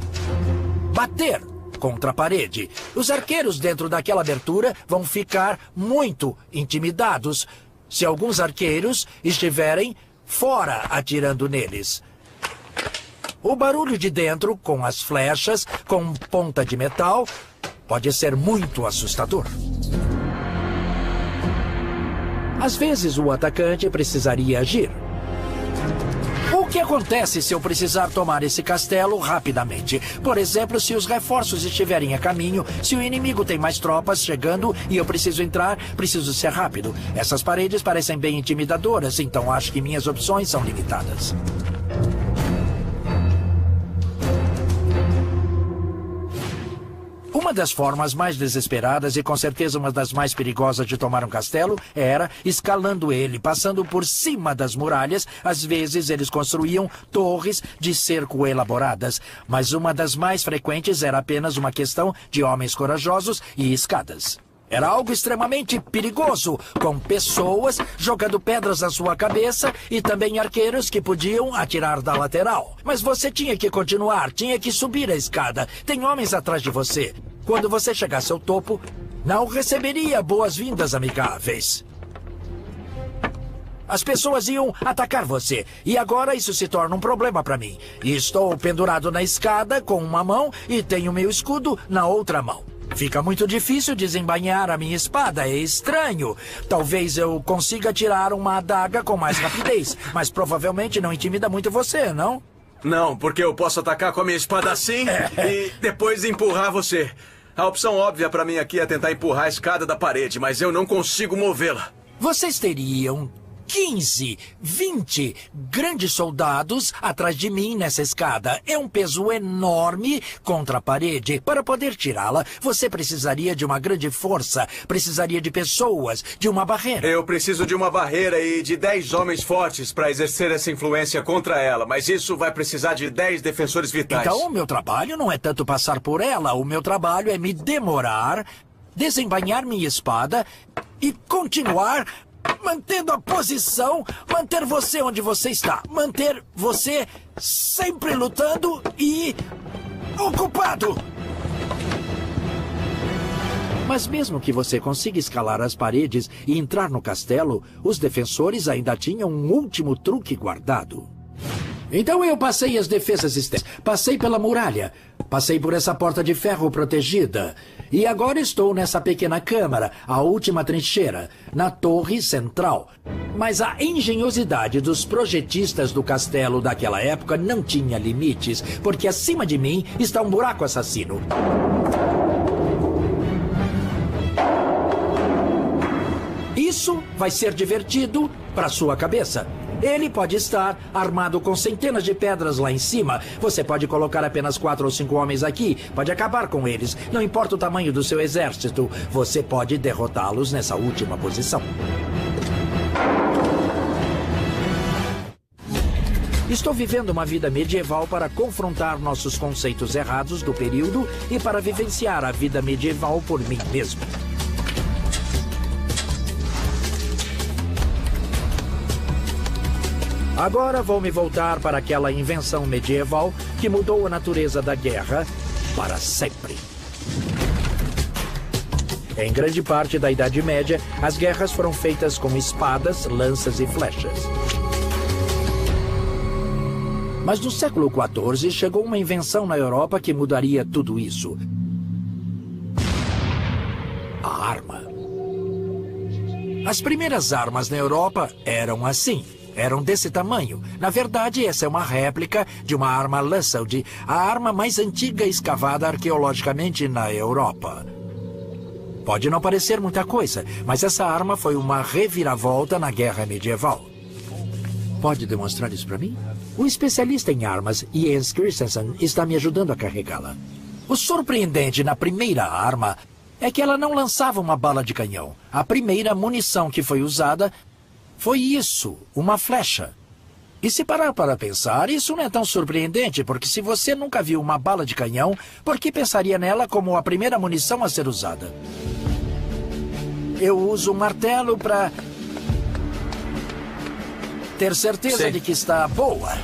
bater contra a parede. Os arqueiros dentro daquela abertura vão ficar muito intimidados se alguns arqueiros estiverem fora atirando neles. O barulho de dentro, com as flechas, com ponta de metal, pode ser muito assustador. Às vezes, o atacante precisaria agir. O que acontece se eu precisar tomar esse castelo rapidamente? Por exemplo, se os reforços estiverem a caminho, se o inimigo tem mais tropas chegando e eu preciso entrar, preciso ser rápido. Essas paredes parecem bem intimidadoras, então acho que minhas opções são limitadas. Uma das formas mais desesperadas e com certeza uma das mais perigosas de tomar um castelo era escalando ele, passando por cima das muralhas. Às vezes eles construíam torres de cerco elaboradas, mas uma das mais frequentes era apenas uma questão de homens corajosos e escadas. Era algo extremamente perigoso, com pessoas jogando pedras na sua cabeça e também arqueiros que podiam atirar da lateral. Mas você tinha que continuar, tinha que subir a escada. Tem homens atrás de você. Quando você chegasse ao topo, não receberia boas-vindas amigáveis. As pessoas iam atacar você. E agora isso se torna um problema para mim. E estou pendurado na escada com uma mão e tenho meu escudo na outra mão. Fica muito difícil desembainhar a minha espada, é estranho. Talvez eu consiga tirar uma adaga com mais rapidez, mas provavelmente não intimida muito você, não? Não, porque eu posso atacar com a minha espada assim e depois empurrar você. A opção óbvia para mim aqui é tentar empurrar a escada da parede, mas eu não consigo movê-la. Vocês teriam 15, 20 grandes soldados atrás de mim nessa escada. É um peso enorme contra a parede. Para poder tirá-la, você precisaria de uma grande força, precisaria de pessoas, de uma barreira. Eu preciso de uma barreira e de 10 homens fortes para exercer essa influência contra ela, mas isso vai precisar de 10 defensores vitais. Então, o meu trabalho não é tanto passar por ela, o meu trabalho é me demorar, desembainhar minha espada e continuar mantendo a posição, manter você onde você está, manter você sempre lutando e ocupado. Mas mesmo que você consiga escalar as paredes e entrar no castelo, os defensores ainda tinham um último truque guardado. Então eu passei as defesas externas, passei pela muralha, passei por essa porta de ferro protegida. E agora estou nessa pequena câmara, a última trincheira, na torre central. Mas a engenhosidade dos projetistas do castelo daquela época não tinha limites, porque acima de mim está um buraco assassino. Isso vai ser divertido para sua cabeça. Ele pode estar armado com centenas de pedras lá em cima. Você pode colocar apenas 4 ou 5 homens aqui. Pode acabar com eles. Não importa o tamanho do seu exército. Você pode derrotá-los nessa última posição. Estou vivendo uma vida medieval para confrontar nossos conceitos errados do período e para vivenciar a vida medieval por mim mesmo. Agora vou me voltar para aquela invenção medieval que mudou a natureza da guerra para sempre. Em grande parte da Idade Média, as guerras foram feitas com espadas, lanças e flechas. Mas no século XIV chegou uma invenção na Europa que mudaria tudo isso. A arma. As primeiras armas na Europa eram assim. Eram desse tamanho. Na verdade, essa é uma réplica de uma arma Lussaud, a arma mais antiga escavada arqueologicamente na Europa. Pode não parecer muita coisa, mas essa arma foi uma reviravolta na Guerra Medieval. Pode demonstrar isso para mim? O especialista em armas, Jens Christensen, está me ajudando a carregá-la. O surpreendente na primeira arma é que ela não lançava uma bala de canhão. A primeira munição que foi usada foi isso, uma flecha. E se parar para pensar, isso não é tão surpreendente, porque se você nunca viu uma bala de canhão, por que pensaria nela como a primeira munição a ser usada? Eu uso um martelo para ter certeza de que está boa.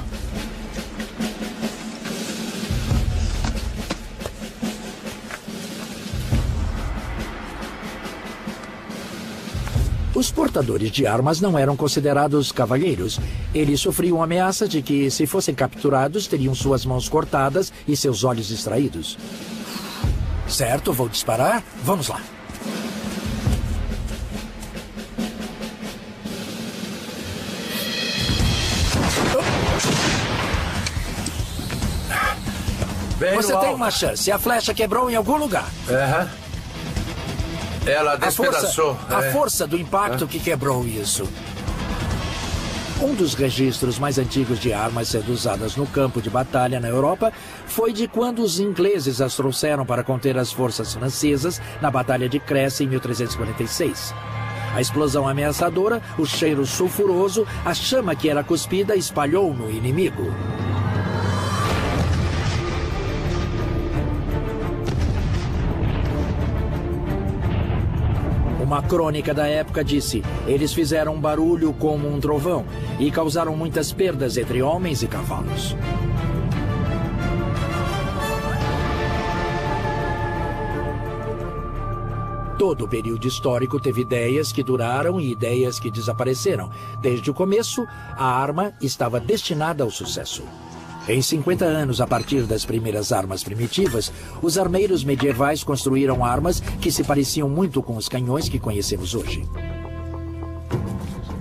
Os portadores de armas não eram considerados cavalheiros. Eles sofriam ameaça de que, se fossem capturados, teriam suas mãos cortadas e seus olhos extraídos. Certo, vou disparar. Vamos lá. Você tem uma chance. A flecha quebrou em algum lugar. Ela despedaçou. A força do impacto que quebrou isso. Um dos registros mais antigos de armas sendo usadas no campo de batalha na Europa foi de quando os ingleses as trouxeram para conter as forças francesas na Batalha de Crécy em 1346. A explosão ameaçadora, o cheiro sulfuroso, a chama que era cuspida espalhou no inimigo. Uma crônica da época disse: eles fizeram um barulho como um trovão e causaram muitas perdas entre homens e cavalos. Todo o período histórico teve ideias que duraram e ideias que desapareceram. Desde o começo, a arma estava destinada ao sucesso. Em 50 anos, a partir das primeiras armas primitivas, os armeiros medievais construíram armas que se pareciam muito com os canhões que conhecemos hoje.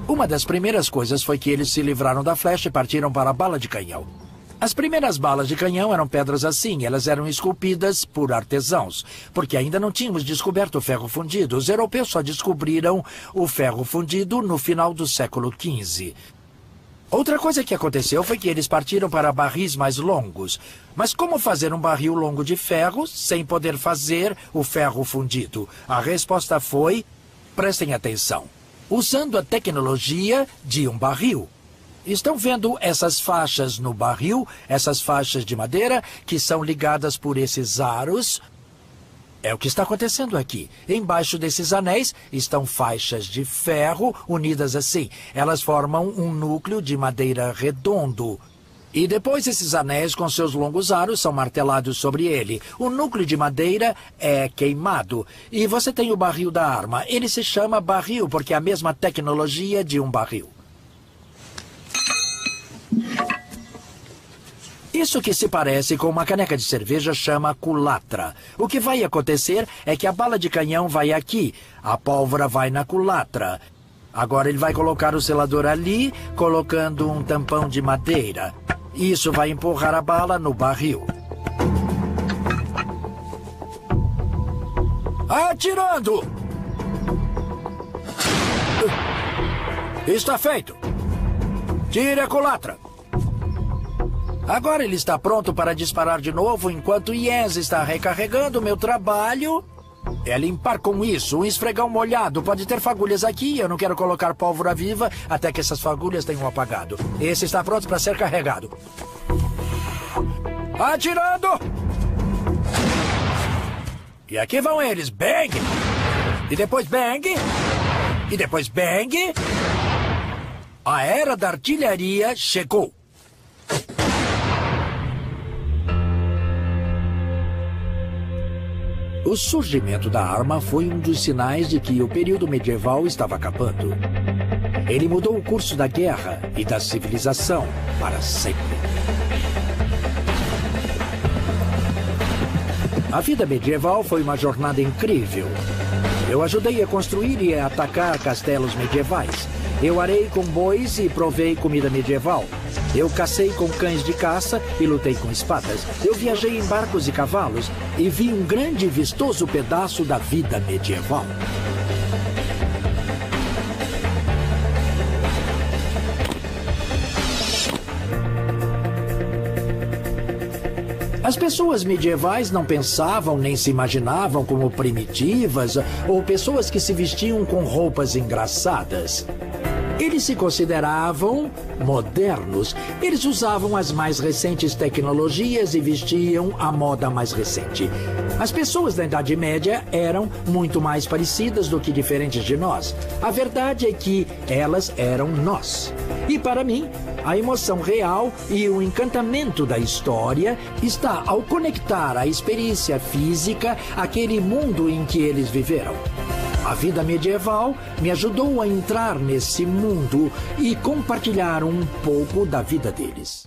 Uma das primeiras coisas foi que eles se livraram da flecha e partiram para a bala de canhão. As primeiras balas de canhão eram pedras assim, elas eram esculpidas por artesãos, porque ainda não tínhamos descoberto o ferro fundido. Os europeus só descobriram o ferro fundido no final do século XV. Outra coisa que aconteceu foi que eles partiram para barris mais longos. Mas como fazer um barril longo de ferro sem poder fazer o ferro fundido? A resposta foi, prestem atenção, usando a tecnologia de um barril. Estão vendo essas faixas no barril, essas faixas de madeira que são ligadas por esses aros? É o que está acontecendo aqui. Embaixo desses anéis estão faixas de ferro unidas assim. Elas formam um núcleo de madeira redondo. E depois esses anéis com seus longos aros são martelados sobre ele. O núcleo de madeira é queimado. E você tem o barril da arma. Ele se chama barril porque é a mesma tecnologia de um barril. Isso que se parece com uma caneca de cerveja chama culatra. O que vai acontecer é que a bala de canhão vai aqui, a pólvora vai na culatra. Agora ele vai colocar o selador ali, colocando um tampão de madeira. Isso vai empurrar a bala no barril. Atirando! Está feito. Tire a culatra. Agora ele está pronto para disparar de novo enquanto Jens está recarregando. Meu trabalho é limpar com isso. Um esfregão molhado. Pode ter fagulhas aqui. Eu não quero colocar pólvora viva até que essas fagulhas tenham apagado. Esse está pronto para ser carregado. Atirando! E aqui vão eles. Bang! E depois bang! E depois bang! A era da artilharia chegou. O surgimento da arma foi um dos sinais de que o período medieval estava acabando. Ele mudou o curso da guerra e da civilização para sempre. A vida medieval foi uma jornada incrível. Eu ajudei a construir e a atacar castelos medievais. Eu arei com bois e provei comida medieval. Eu cacei com cães de caça e lutei com espadas. Eu viajei em barcos e cavalos e vi um grande e vistoso pedaço da vida medieval. As pessoas medievais não pensavam nem se imaginavam como primitivas ou pessoas que se vestiam com roupas engraçadas. Eles se consideravam modernos. Eles usavam as mais recentes tecnologias e vestiam a moda mais recente. As pessoas da Idade Média eram muito mais parecidas do que diferentes de nós. A verdade é que elas eram nós. E para mim, a emoção real e o encantamento da história está ao conectar a experiência física àquele mundo em que eles viveram. A vida medieval me ajudou a entrar nesse mundo e compartilhar um pouco da vida deles.